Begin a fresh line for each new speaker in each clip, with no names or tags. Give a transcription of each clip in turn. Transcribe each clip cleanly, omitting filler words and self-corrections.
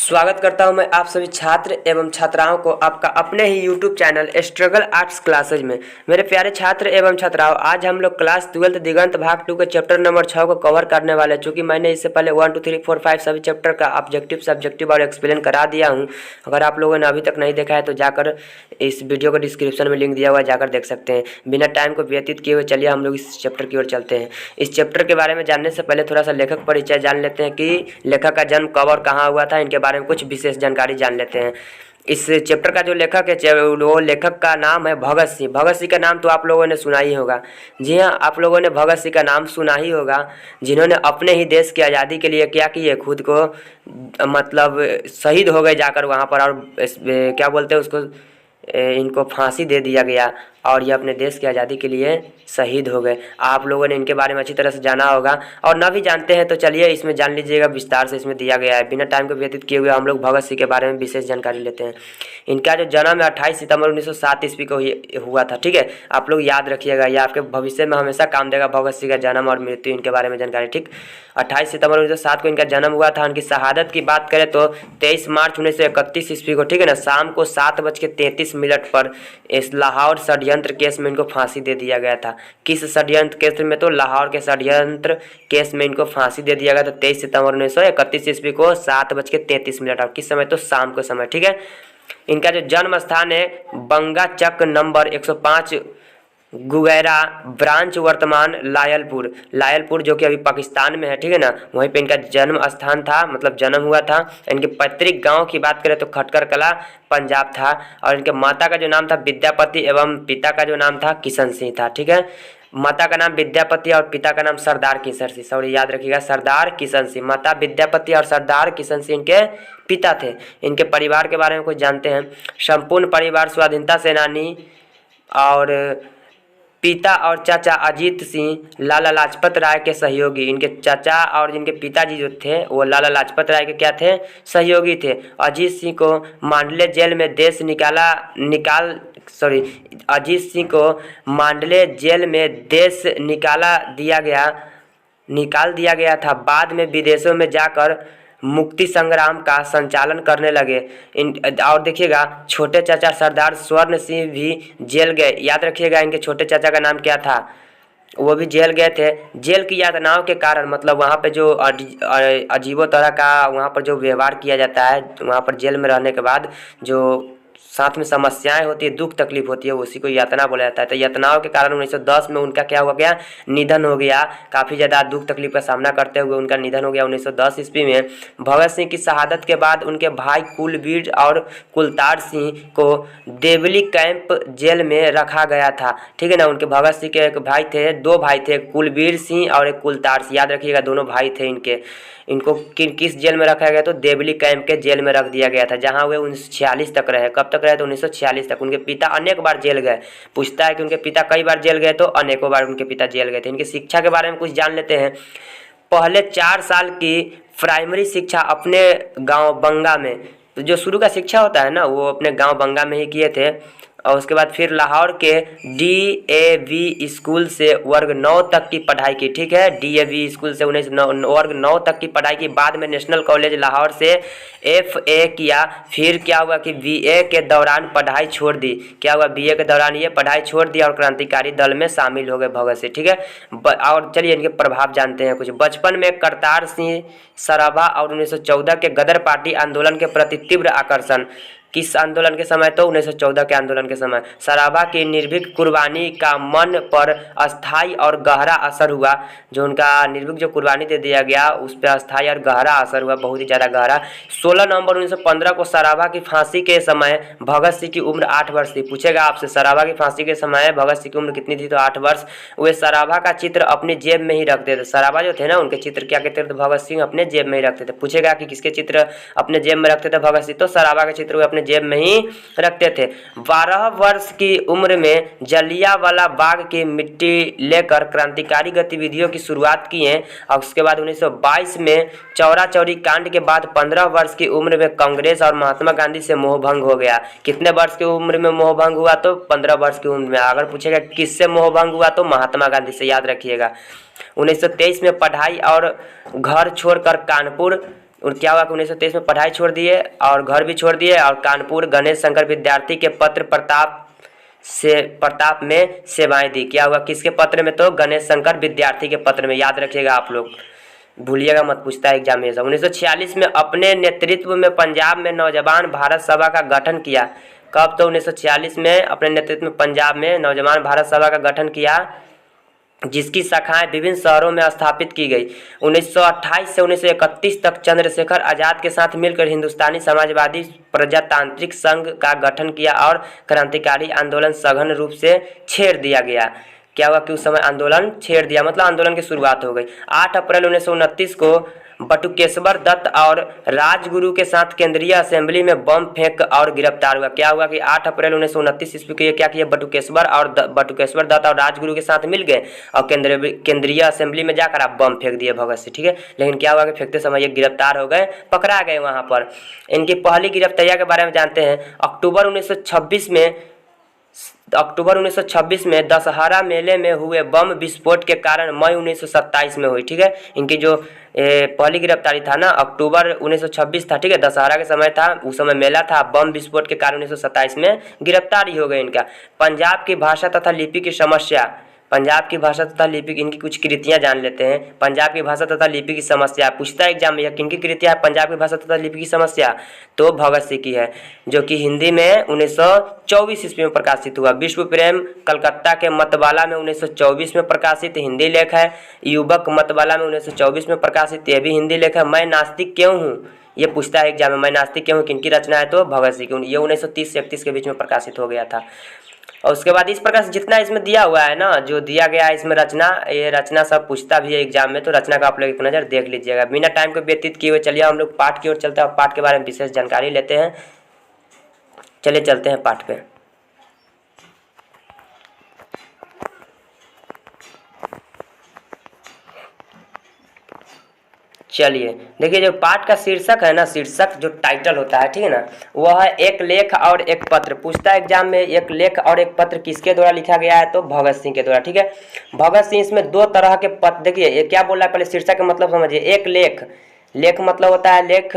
स्वागत करता हूं मैं आप सभी छात्र एवं छात्राओं को आपका अपने ही YouTube channel struggle arts classes में। मेरे प्यारे छात्र एवं छात्राओं, आज हम लोग क्लास 12 दिगंत भाग 2 के चैप्टर नंबर 6 को कवर करने वाले। चूँकि मैंने इससे पहले 1 2 3 4 5 सभी चैप्टर का ऑब्जेक्टिव सब्जेक्टिव और एक्सप्लेन करा दिया हूं। अगर आप लोगों ने अभी तक नहीं देखा है तो जाकर इस वीडियो को डिस्क्रिप्शन में लिंक दिया हुआ है, जाकर देख सकते हैं। बिना टाइम को व्यतीत किए हुए चलिए हम लोग इस चैप्टर की ओर चलते हैं। इस चैप्टर के बारे में जानने से पहले थोड़ा सा लेखक परिचय जान लेते हैं कि लेखक का जन्म कब और कहाँ हुआ था। इनके बारे में कुछ विशेष जानकारी जान लेते हैं। इस चैप्टर का जो लेखक है वो लेखक का नाम है भगत सिंह। भगत सिंह का नाम तो आप लोगों ने सुना ही होगा। जी हाँ, आप लोगों ने भगत सिंह का नाम सुना ही होगा, जिन्होंने अपने ही देश की आज़ादी के लिए क्या किए, खुद को मतलब शहीद हो गए जाकर वहाँ पर। और क्या बोलते हैं उसको, इनको फांसी दे दिया गया और ये अपने देश की आज़ादी के लिए शहीद हो गए। आप लोगों ने इनके बारे में अच्छी तरह से जाना होगा, और ना भी जानते हैं तो चलिए इसमें जान लीजिएगा, विस्तार से इसमें दिया गया है। बिना टाइम को व्यतीत किए हुए हम लोग भगत सिंह के बारे में विशेष जानकारी लेते हैं। इनका जो जन्म है 28 सितंबर 1907 ईस्वी को हुआ था। ठीक है, आप लोग याद रखिएगा, ये आपके भविष्य में हमेशा काम देगा। भगत सिंह का जन्म और मृत्यु, इनके बारे में जानकारी। ठीक, 28 सितंबर 1907 को इनका जन्म हुआ था। इनकी शहादत की बात करें तो 23 मार्च 1931 ईस्वी को, ठीक है ना, शाम को 7:33 पर इस लाहौर षड्यंत्र केस में इनको फांसी दे दिया गया था। किस षड्यंत्र केस में? तो लाहौर के षड्यंत्र केस में इनको फांसी दे दिया गया था 23 सितंबर 1931 ईस्वी को 7:33। और किस समय? तो शाम को समय। ठीक है, इनका जो जन्म स्थान है बंगा चक नंबर 105 गुगैरा ब्रांच, वर्तमान लायलपुर जो कि अभी पाकिस्तान में है। ठीक है ना, वहीं पे इनका जन्म स्थान था, मतलब जन्म हुआ था। इनके पैतृक गांव की बात करें तो खटकर कला, पंजाब था। और इनके माता का जो नाम था विद्यापति एवं पिता का जो नाम था किशन सिंह था। ठीक है, माता का नाम विद्यापति और पिता का नाम सरदार किशन सिंह। सॉरी, याद रखिएगा, सरदार किशन सिंह। माता विद्यापति और सरदार किशन सिंह इनके पिता थे। इनके परिवार के बारे में कुछ जानते हैं। संपूर्ण परिवार स्वाधीनता सेनानी, और पिता और चाचा अजीत सिंह लाला लाजपत राय के सहयोगी। इनके चाचा और जिनके पिताजी जो थे वो लाला लाजपत राय के क्या थे? सहयोगी थे। अजीत सिंह को मांडले जेल में अजीत सिंह को मांडले जेल में देश निकाल दिया गया था। बाद में विदेशों में जाकर मुक्ति संग्राम का संचालन करने लगे। और देखिएगा, छोटे चाचा सरदार स्वर्ण सिंह भी जेल गए। याद रखिएगा, इनके छोटे चाचा का नाम क्या था? वो भी जेल गए थे। जेल की यातनाओं के कारण, मतलब वहाँ पे जो अजीबो तरह का वहाँ पर जो व्यवहार किया जाता है, वहाँ पर जेल में रहने के बाद जो साथ में समस्याएं होती है, दुख तकलीफ होती है, उसी को यातना बोला जाता है। तो यातनाओं के कारण 1910 में उनका क्या हो गया? निधन हो गया। काफ़ी ज़्यादा दुख तकलीफ का सामना करते हुए उनका निधन हो गया 1910 ईस्वी में। भगत सिंह की शहादत के बाद उनके भाई कुलवीर और कुलतार सिंह को देवली कैंप जेल में रखा गया था। ठीक है ना, उनके भगत सिंह के एक भाई थे, दो भाई थे, कुलवीर सिंह और एक कुलतार सिंह। याद रखिएगा, दोनों भाई थे इनके। इनको किस जेल में रखा गया? तो देवली कैंप के जेल में रख दिया गया था, जहां वे 1946 तक रहे। कब तक रहे? तो 1946 तक। उनके पिता अनेक बार जेल गए। पूछता है कि उनके पिता कई बार जेल गए, तो अनेकों बार उनके पिता जेल गए थे। इनकी शिक्षा के बारे में कुछ जान लेते हैं। पहले 4 साल की प्राइमरी शिक्षा अपने गाँव बंगा में, तो जो शुरू का शिक्षा होता है ना, वो अपने गाँव बंगा में ही किए थे। और उसके बाद फिर लाहौर के DAV स्कूल से वर्ग 9 तक की पढ़ाई की। ठीक है, DAV स्कूल से वर्ग 9 तक की पढ़ाई की। बाद में नेशनल कॉलेज लाहौर से FA किया। फिर क्या हुआ कि BA के दौरान पढ़ाई छोड़ दी। क्या हुआ? BA के दौरान ये पढ़ाई छोड़ दी और क्रांतिकारी दल में शामिल हो गए भगत सिंह। ठीक है, और चलिए इनके प्रभाव जानते हैं कुछ। बचपन में करतार सिंह सराभा और 1914 के गदर पार्टी आंदोलन के प्रति तीव्र आकर्षण। किस आंदोलन के समय? तो 1914 के आंदोलन के समय। सराभा की निर्भीक कुर्बानी का मन पर अस्थायी और गहरा असर हुआ। जो उनका निर्भीक जो कुर्बानी दे दिया गया, उस पर अस्थायी और गहरा असर हुआ, बहुत ही ज़्यादा गहरा। 16 नवंबर 1915 को सराभा की फांसी के समय भगत सिंह की उम्र 8 वर्ष थी। पूछेगा आपसे, सराभा की फांसी के समय भगत सिंह की उम्र कितनी थी? तो 8 वर्ष। वे सराभा का चित्र अपनी जेब में ही रखते थे। सराभा जो थे ना, उनके चित्र क्या कहते थे? भगत सिंह अपने जेब में ही रखते थे। पूछेगा कि किसके चित्र अपने जेब में रखते थे भगत सिंह? तो सराभा के चित्र वे अपने जेब में ही रखते थे। 12 वर्ष की उम्र में जलियांवाला बाग की मिट्टी लेकर क्रांतिकारी गतिविधियों की शुरुआत की है। और उसके बाद 1922 में चौरा चौरी कांड के बाद 15 वर्ष की उम्र में कांग्रेस और महात्मा गांधी से मोहभंग हो गया। कितने वर्ष की उम्र में मोहभंग हुआ? तो 15 वर्ष की उम्र में। अगर पूछेगा किससे मोहभंग हुआ? तो महात्मा गांधी से। याद रखिएगा। 1923 में पढ़ाई और घर छोड़कर कानपुर और क्या हुआ कि 1923 में पढ़ाई छोड़ दिए और घर भी छोड़ दिए और कानपुर गणेश शंकर विद्यार्थी के पत्र प्रताप में सेवाएं दी। क्या हुआ किसके पत्र में? तो गणेश शंकर विद्यार्थी के पत्र में। याद रखिएगा आप लोग, भूलिएगा मत, पूछता है एग्जाम में। 1946 में अपने नेतृत्व में पंजाब में नौजवान भारत सभा का गठन किया। कब? तो 1946 में अपने नेतृत्व में पंजाब में नौजवान भारत सभा का गठन किया, जिसकी शाखाएं विभिन्न शहरों में स्थापित की गई। 1928 से 1931 तक चंद्रशेखर आज़ाद के साथ मिलकर हिंदुस्तानी समाजवादी प्रजातांत्रिक संघ का गठन किया और क्रांतिकारी आंदोलन सघन रूप से छेड़ दिया गया। क्या हुआ कि उस समय आंदोलन छेड़ दिया, मतलब आंदोलन की शुरुआत हो गई। 8 अप्रैल 1929 को बटुकेश्वर दत्त और राजगुरु के साथ केंद्रीय असेंबली में बम फेंक और गिरफ्तार हुआ। क्या हुआ कि 8 अप्रैल 1929 ईस्वी को ये क्या किया? बटुकेश्वर दत्त और राजगुरु के साथ मिल गए और केंद्रीय असेंबली में जाकर आप बम फेंक दिए भगत सिंह। ठीक है, लेकिन क्या हुआ कि फेंकते समय ये गिरफ्तार हो गए, पकड़ा गए वहाँ पर। इनकी पहली गिरफ्तारियाँ के बारे में जानते हैं। अक्टूबर 1926 में दशहरा मेले में हुए बम विस्फोट के कारण मई 1927 में हुई। ठीक है, इनकी जो पहली गिरफ्तारी था ना अक्टूबर 1926 था। ठीक है, दशहरा के समय था, उस समय मेला था, बम विस्फोट के कारण 1927 में गिरफ्तारी हो गई इनका। पंजाब की भाषा तथा लिपि की समस्या, पंजाब की भाषा तथा लिपि की इनकी कुछ कृतियां जान लेते हैं। पंजाब की भाषा तथा लिपि की समस्या पूछता है एग्जाम में, यह किनकी कृतियां है? पंजाब की भाषा तथा लिपि की समस्या तो भगत सिंह की है, जो कि हिंदी में 1924 ईस्वी में प्रकाशित हुआ। विश्व प्रेम कलकत्ता के मतवाला में 1924 में प्रकाशित हिंदी लेख है। युवक मतवाला में 1924 में प्रकाशित, यह भी हिंदी लेख है। मैं नास्तिक क्यों हूँ, ये पूछता है एग्जाम में, मैं नास्तिक क्यों हूँ किनकी रचना है? तो भगत सिंह की। ये 1930 से 31 के बीच में प्रकाशित हो गया था। और उसके बाद इस प्रकार से जितना इसमें दिया हुआ है ना, जो दिया गया है इसमें रचना, ये रचना सब पूछता भी है एग्जाम में, तो रचना का आप लोग एक नज़र देख लीजिएगा। बिना टाइम को व्यतीत किए हुए चलिए हम लोग पाठ की ओर चलते हैं और पाठ के बारे में विशेष जानकारी लेते हैं। चलिए चलते हैं पाठ पे। चलिए देखिए, जो पाठ का शीर्षक है ना, शीर्षक जो टाइटल होता है, ठीक है ना, वह है एक लेख और एक पत्र। पूछता है एग्जाम में, एक लेख और एक पत्र किसके द्वारा लिखा गया है? तो भगत सिंह के द्वारा। ठीक है, भगत सिंह इसमें 2 तरह के पत्र, देखिए ये क्या बोल रहा है, पहले शीर्षक का मतलब समझिए। एक लेख, लेख मतलब होता है लेख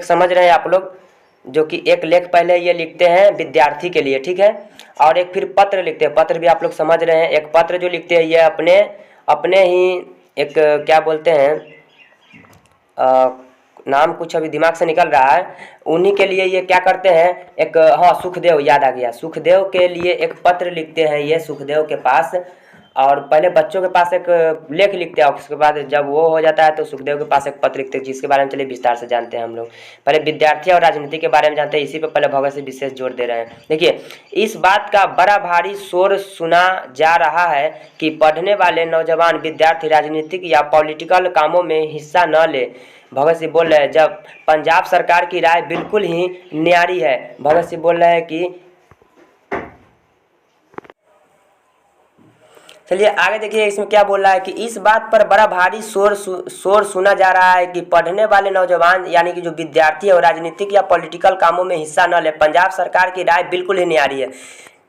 समझ रहे हैं आप लोग, जो कि एक लेख पहले ये लिखते हैं विद्यार्थी के लिए। ठीक है, और एक फिर पत्र लिखते हैं, पत्र भी आप लोग समझ रहे हैं। एक पत्र जो लिखते हैं ये अपने ही एक क्या बोलते हैं, नाम कुछ अभी दिमाग से निकल रहा है, उन्हीं के लिए ये क्या करते हैं, एक हाँ सुखदेव, याद आ गया, सुखदेव के लिए एक पत्र लिखते हैं ये सुखदेव के पास। और पहले बच्चों के पास एक लेख लिखते हैं, उसके बाद जब वो हो जाता है तो सुखदेव के पास एक पत्र लिखते हैं, जिसके बारे में चलिए विस्तार से जानते हैं हम लोग। पहले विद्यार्थी और राजनीति के बारे में जानते हैं, इसी पे पहले भगत सिंह विशेष जोर दे रहे हैं। देखिए, इस बात का बड़ा भारी शोर सुना जा रहा है कि पढ़ने वाले नौजवान विद्यार्थी राजनीतिक या पॉलिटिकल कामों में हिस्सा न ले। भगत सिंह बोल रहे हैं, जब पंजाब सरकार की राय बिल्कुल ही न्यारी है। भगत सिंह बोल रहे हैं कि चलिए आगे देखिए इसमें क्या बोल रहा है कि इस बात पर बड़ा भारी शोर सुना जा रहा है कि पढ़ने वाले नौजवान यानी कि जो विद्यार्थी है और राजनीतिक या पॉलिटिकल कामों में हिस्सा न ले। पंजाब सरकार की राय बिल्कुल ही न्यारी है।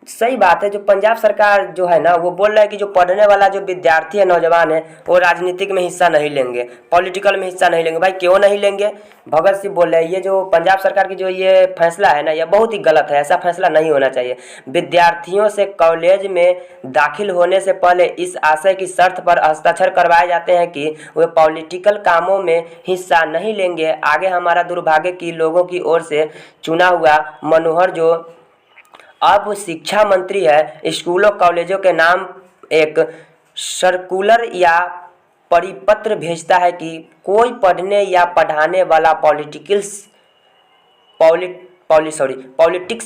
सही बात है, जो पंजाब सरकार जो है ना, वो बोल रहा है कि जो पढ़ने वाला जो विद्यार्थी है, नौजवान है, वो राजनीतिक में हिस्सा नहीं लेंगे, पॉलिटिकल में हिस्सा नहीं लेंगे। भाई क्यों नहीं लेंगे? भगत सिंह बोल रहे हैं ये जो पंजाब सरकार की जो ये फैसला है ना, ये बहुत ही गलत है, ऐसा फैसला नहीं होना चाहिए। विद्यार्थियों से कॉलेज में दाखिल होने से पहले इस आशय की शर्त पर हस्ताक्षर करवाए जाते हैं कि वे पॉलिटिकल कामों में हिस्सा नहीं लेंगे। आगे हमारा दुर्भाग्य कि लोगों की ओर से चुना हुआ मनोहर जो अब शिक्षा मंत्री है, स्कूलों कॉलेजों के नाम एक सर्कुलर या परिपत्र भेजता है कि कोई पढ़ने या पढ़ाने वाला पॉलिटिक्स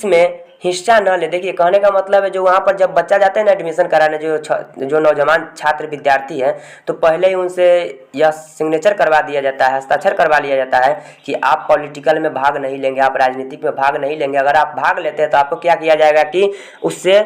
में हिस्सा न ले। देखिए कहने का मतलब है, जो वहाँ पर जब बच्चा जाते हैं ना एडमिशन कराने, जो नौजवान छात्र विद्यार्थी हैं, तो पहले ही उनसे यह सिग्नेचर करवा दिया जाता है, हस्ताक्षर करवा लिया जाता है कि आप पॉलिटिकल में भाग नहीं लेंगे, आप राजनीतिक में भाग नहीं लेंगे। अगर आप भाग लेते हैं तो आपको क्या किया जाएगा कि उससे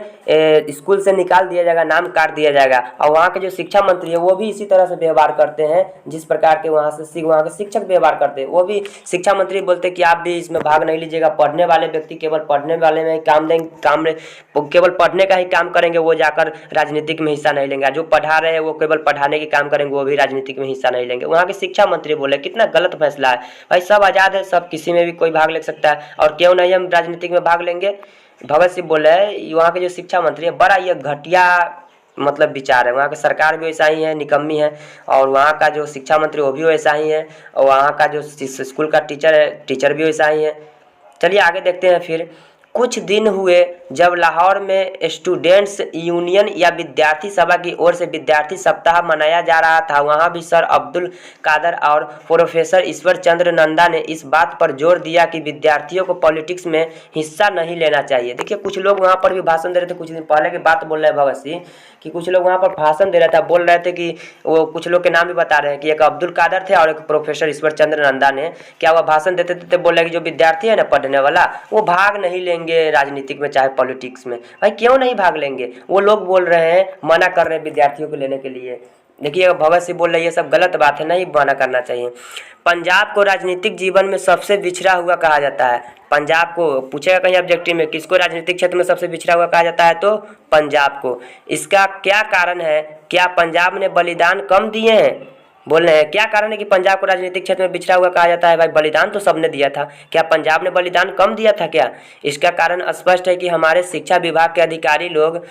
स्कूल से निकाल दिया जाएगा, नाम काट दिया जाएगा। और वहाँ के जो शिक्षा मंत्री है वो भी इसी तरह से व्यवहार करते हैं, जिस प्रकार के वहाँ के शिक्षक व्यवहार करते हैं। वो भी शिक्षा मंत्री बोलते हैं कि आप भी इसमें भाग नहीं लीजिएगा, पढ़ने वाले व्यक्ति केवल पढ़ने वाले में काम केवल पढ़ने का ही काम करेंगे, वो जाकर राजनीतिक में हिस्सा नहीं लेंगे। जो पढ़ा रहे हैं वो केवल पढ़ाने के काम करेंगे, वो भी राजनीतिक में हिस्सा नहीं लेंगे। वहाँ के शिक्षा मंत्री बोले, कितना गलत फैसला है भाई। सब आज़ाद है, सब किसी में भी कोई भाग ले सकता है, और क्यों नहीं हम राजनीतिक में भाग लेंगे। भगत सिंह बोले, वहाँ के जो शिक्षा मंत्री है, बड़ा ये घटिया मतलब विचार है। वहाँ की सरकार भी वैसा ही है, निकम्मी है, और वहाँ का जो शिक्षा मंत्री वो भी वैसा ही है, और वहाँ का जो स्कूल का टीचर है, टीचर भी वैसा ही है। चलिए आगे देखते हैं। फिर कुछ दिन हुए जब लाहौर में स्टूडेंट्स यूनियन या विद्यार्थी सभा की ओर से विद्यार्थी सप्ताह मनाया जा रहा था। वहाँ भी सर अब्दुल कादर और प्रोफेसर ईश्वर चंद्र नंदा ने इस बात पर जोर दिया कि विद्यार्थियों को पॉलिटिक्स में हिस्सा नहीं लेना चाहिए। देखिए कुछ लोग वहाँ पर भी भाषण दे रहे थे, कुछ दिन पहले की बात बोल रहे हैं भगत सिंह कि कुछ लोग वहाँ पर भाषण दे रहे थे, बोल रहे थे कि वो कुछ लोग के नाम भी बता रहे हैं कि एक अब्दुल कादर थे और एक प्रोफेसर ईश्वर चंद्र नंदा ने क्या वह भाषण देते थे, बोल रहे कि जो विद्यार्थी है ना पढ़ने वाला, वो भाग नहीं लेंगे राजनीतिक में चाहे पॉलिटिक्स में। भाई क्यों नहीं भाग लेंगे? वो लोग बोल रहे हैं, मना कर रहे हैं विद्यार्थियों को लेने के लिए। देखिए भगत सिंह बोल रहे ये सब गलत बात है, नहीं मना करना चाहिए। पंजाब को राजनीतिक जीवन में सबसे पिछड़ा हुआ कहा जाता है। पंजाब को पूछेगा कहीं ऑब्जेक्टिव में, किसको राजनीतिक क्षेत्र में सबसे पिछड़ा हुआ कहा जाता है, तो पंजाब को। इसका क्या कारण है? क्या पंजाब ने बलिदान कम दिए हैं? बोल रहे हैं क्या कारण है कि पंजाब को राजनीतिक क्षेत्र में पिछड़ा हुआ कहा जाता है? भाई बलिदान तो सबने दिया था, क्या पंजाब ने बलिदान कम दिया था क्या? इसका कारण स्पष्ट है कि हमारे शिक्षा विभाग के अधिकारी लोग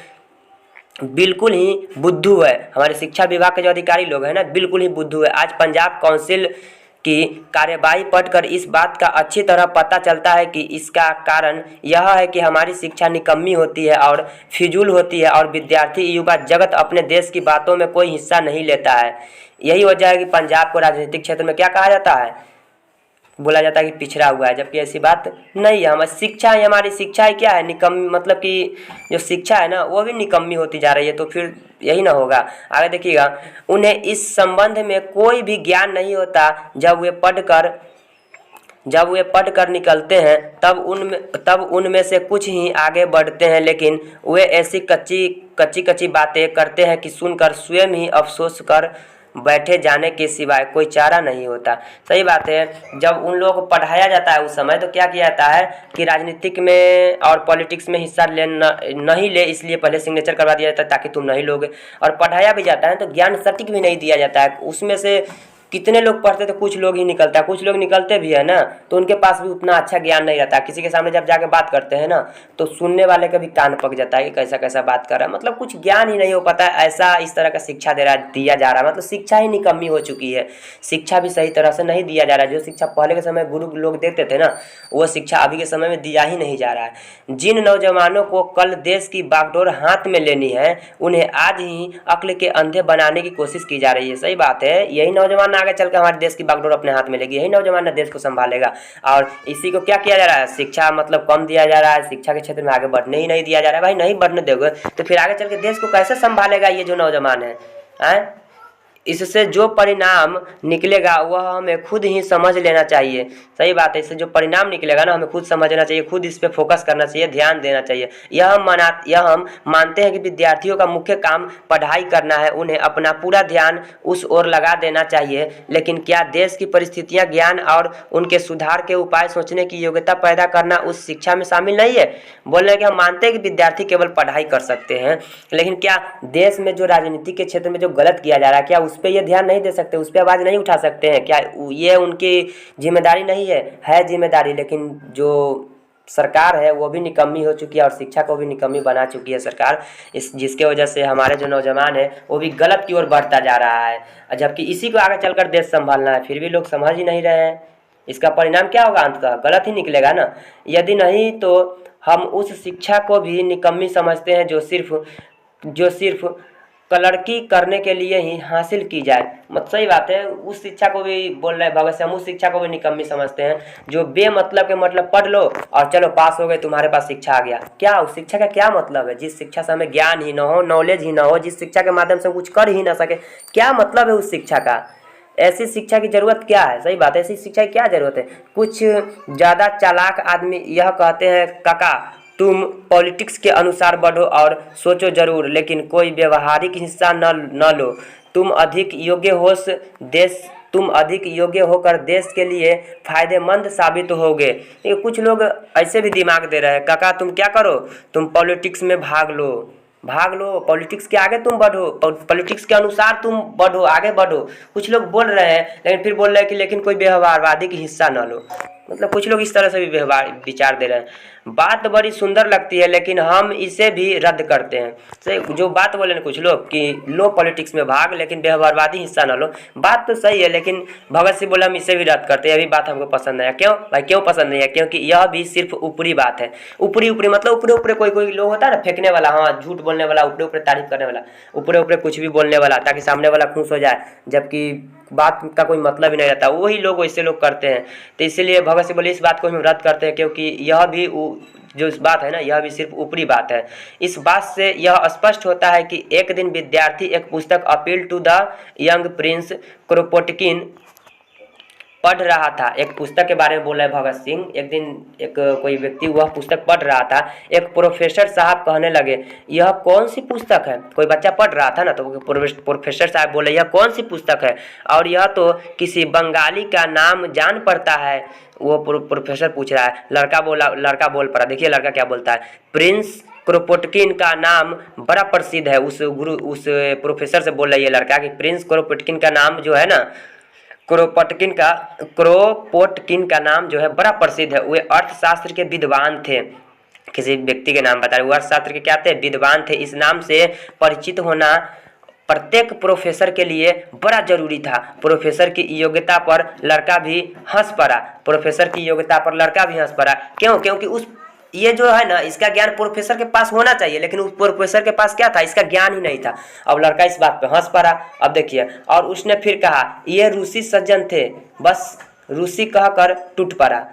बिल्कुल ही बुद्धू है। हमारे शिक्षा विभाग के जो अधिकारी लोग हैं ना, बिल्कुल ही बुद्धू है। आज पंजाब काउंसिल की कार्यवाही पढ़कर इस बात का अच्छी तरह पता चलता है कि इसका कारण यह है कि हमारी शिक्षा निकम्मी होती है और फिजूल होती है, और विद्यार्थी युवा जगत अपने देश की बातों में कोई हिस्सा नहीं लेता है। यही वजह है कि पंजाब को राजनीतिक क्षेत्र में क्या कहा जाता है, बोला जाता है कि पिछड़ा हुआ है, जबकि ऐसी बात नहीं है। हमारी शिक्षा है, हमारी शिक्षा ही क्या है, निकम्मी, मतलब कि जो शिक्षा है ना वो भी निकम्मी होती जा रही है, तो फिर यही ना होगा। आगे देखिएगा, उन्हें इस संबंध में कोई भी ज्ञान नहीं होता। जब वे पढ़कर निकलते हैं तब उनमें से कुछ ही आगे बढ़ते हैं, लेकिन वे ऐसी कच्ची बातें करते हैं कि सुनकर स्वयं ही अफसोस कर बैठे जाने के सिवाय कोई चारा नहीं होता। सही बात है। जब उन लोगों को पढ़ाया जाता है उस समय तो क्या किया जाता है कि राजनीतिक में और पॉलिटिक्स में हिस्सा नहीं ले, इसलिए पहले सिग्नेचर करवा दिया जाता है ताकि तुम नहीं लोगे। और पढ़ाया भी जाता है तो ज्ञान सटीक भी नहीं दिया जाता है। उसमें से कितने लोग पढ़ते तो कुछ लोग ही निकलता है, कुछ लोग निकलते भी है ना, तो उनके पास भी उतना अच्छा ज्ञान नहीं रहता। किसी के सामने जब जाके बात करते हैं ना तो सुनने वाले का भी कान पक जाता है कि कैसा कैसा बात कर रहा है, मतलब कुछ ज्ञान ही नहीं हो पाता है। ऐसा इस तरह का शिक्षा दिया जा रहा है, मतलब शिक्षा ही निकम्मी हो चुकी है। शिक्षा भी सही तरह से नहीं दिया जा रहा है। जो शिक्षा पहले के समय गुरु लोग देते थे ना, वो शिक्षा अभी के समय में दिया ही नहीं जा रहा है। जिन नौजवानों को कल देश की बागडोर हाथ में लेनी है, उन्हें आज ही अक्ल के अंधे बनाने की कोशिश की जा रही है। सही बात है। यही नौजवान आगे चल कर हमारे देश की बागडोर अपने हाथ में लेगी, यही नौजवान ने देश को संभालेगा। और इसी को क्या किया जा रहा है, शिक्षा मतलब कम दिया जा रहा है, शिक्षा के क्षेत्र में आगे बढ़ने ही नहीं दिया जा रहा है। भाई नहीं बढ़ने दोगे तो फिर आगे चल के देश को कैसे संभालेगा ये जो नौजवान है? इससे जो परिणाम निकलेगा वह हमें खुद ही समझ लेना चाहिए। सही बात है। इससे जो परिणाम निकलेगा ना हमें खुद समझना चाहिए, खुद इस पे फोकस करना चाहिए, ध्यान देना चाहिए। यह हम मानते हैं कि विद्यार्थियों का मुख्य काम पढ़ाई करना है, उन्हें अपना पूरा ध्यान उस ओर लगा देना चाहिए। लेकिन क्या देश की परिस्थितियां, ज्ञान और उनके सुधार के उपाय सोचने की योग्यता पैदा करना उस शिक्षा में शामिल नहीं है? बोल रहे हैं कि हम मानते हैं कि विद्यार्थी केवल पढ़ाई कर सकते हैं, लेकिन क्या देश में जो राजनीति के क्षेत्र में जो गलत किया जा रहा है क्या उस पर ये ध्यान नहीं दे सकते, उस पर आवाज़ नहीं उठा सकते हैं? क्या ये उनकी जिम्मेदारी नहीं है जिम्मेदारी। लेकिन जो सरकार है वो भी निकम्मी हो चुकी है और शिक्षा को भी निकम्मी बना चुकी है सरकार, जिसके वजह से हमारे जो नौजवान है वो भी गलत की ओर बढ़ता जा रहा है। जबकि इसी को आगे चलकर देश संभालना है, फिर भी लोग समझ ही नहीं रहे हैं। इसका परिणाम क्या होगा? अंततः गलत ही निकलेगा ना। यदि नहीं तो हम उस शिक्षा को भी निकम्मी समझते हैं जो सिर्फ क्लर्की करने के लिए ही हासिल की जाए। मतलब सही बात है। उस शिक्षा को भी बोल रहे भगत सिंह, हम उस शिक्षा को भी निकम्मी समझते हैं जो बेमतलब के मतलब पढ़ लो और चलो पास हो गए, तुम्हारे पास शिक्षा आ गया। क्या उस शिक्षा का क्या मतलब है? जिस शिक्षा से हमें ज्ञान ही ना हो, नॉलेज ही ना हो, जिस शिक्षा के माध्यम से कुछ कर ही ना सके, क्या मतलब है उस शिक्षा का? ऐसी शिक्षा की ज़रूरत क्या है? सही बात है। ऐसी शिक्षा की क्या ज़रूरत है? कुछ ज़्यादा चालाक आदमी यह कहते हैं, काका तुम पॉलिटिक्स के अनुसार बढ़ो और सोचो जरूर, लेकिन कोई व्यवहारिक हिस्सा न लो। तुम अधिक योग्य होश तुम अधिक योग्य होकर देश के लिए फायदेमंद साबित होगे। ये कुछ लोग ऐसे भी दिमाग दे रहे हैं, काका तुम क्या करो, तुम पॉलिटिक्स में भाग लो, भाग लो, पॉलिटिक्स के आगे तुम बढ़ो, पॉलिटिक्स के अनुसार तुम बढ़ो, आगे बढ़ो। कुछ लोग बोल रहे हैं लेकिन फिर बोल रहे हैं कि लेकिन कोई व्यवहारवादी की हिस्सा न लो। मतलब कुछ लोग इस तरह से भी व्यवहार विचार दे रहे हैं। बात बड़ी सुंदर लगती है लेकिन हम इसे भी रद्द करते हैं। सही जो बात बोले ना कुछ लोग कि लो पॉलिटिक्स में भाग लेकिन व्यवहारवादी हिस्सा न लो, बात तो सही है लेकिन भगत सिंह बोले हम इसे भी रद्द करते हैं। यह भी बात हमको पसंद नहीं है। क्यों भाई, क्यों पसंद नहीं है? क्योंकि यह भी सिर्फ ऊपरी बात है। ऊपरी ऊपरी मतलब ऊपरे ऊपरे कोई कोई लोग होता है ना फेंकने वाला, हाँ झूठ बोलने वाला, ऊपरे ऊपरे तारीफ करने वाला, ऊपरे ऊपरे कुछ भी बोलने वाला ताकि सामने वाला खुश हो जाए, जबकि बात का कोई मतलब ही नहीं रहता। वही लोग वैसे लोग करते हैं। तो इसीलिए भगत सिंह बोले इस बात को हम रद्द करते हैं, क्योंकि यह भी जो इस बात है ना, यह भी सिर्फ ऊपरी बात है। इस बात से यह स्पष्ट होता है कि एक दिन विद्यार्थी एक पुस्तक appeal to the young prince Kropotkin पढ़ रहा था। एक पुस्तक के बारे में बोला है भगत सिंह। एक दिन एक कोई व्यक्ति वह पुस्तक पढ़ रहा था। एक प्रोफेसर साहब कहने लगे यह कौन सी पुस्तक है? कोई बच्चा पढ़ रहा था ना, तो प्रोफेसर साहब बोले यह कौन सी पुस्तक है, और यह तो किसी बंगाली का नाम जान पड़ता है। वो प्रोफेसर पूछ रहा है, लड़का बोल पड़ा। देखिए लड़का क्या बोलता है, प्रिंस क्रोपोटकिन का नाम बड़ा प्रसिद्ध है। उस प्रोफेसर से बोल रही है लड़का कि प्रिंस क्रोपोटकिन का नाम जो है ना, क्रोपोटकिन का नाम जो है बड़ा प्रसिद्ध है। वे अर्थशास्त्र के विद्वान थे। किसी व्यक्ति के नाम बता रहे, वो अर्थशास्त्र के क्या थे? विद्वान थे। इस नाम से परिचित होना प्रत्येक प्रोफेसर के लिए बड़ा जरूरी था। प्रोफेसर की योग्यता पर लड़का भी हंस पड़ा। प्रोफेसर की योग्यता पर लड़का भी हंस पड़ा। क्यों? क्योंकि उस ये जो है ना, इसका ज्ञान प्रोफेसर के पास होना चाहिए, लेकिन उस प्रोफेसर के पास क्या था? इसका ज्ञान ही नहीं था। अब लड़का इस बात पे हंस पड़ा। अब देखिए, और उसने फिर कहा ये रूसी सज्जन थे, बस रूसी कहकर टूट पड़ा।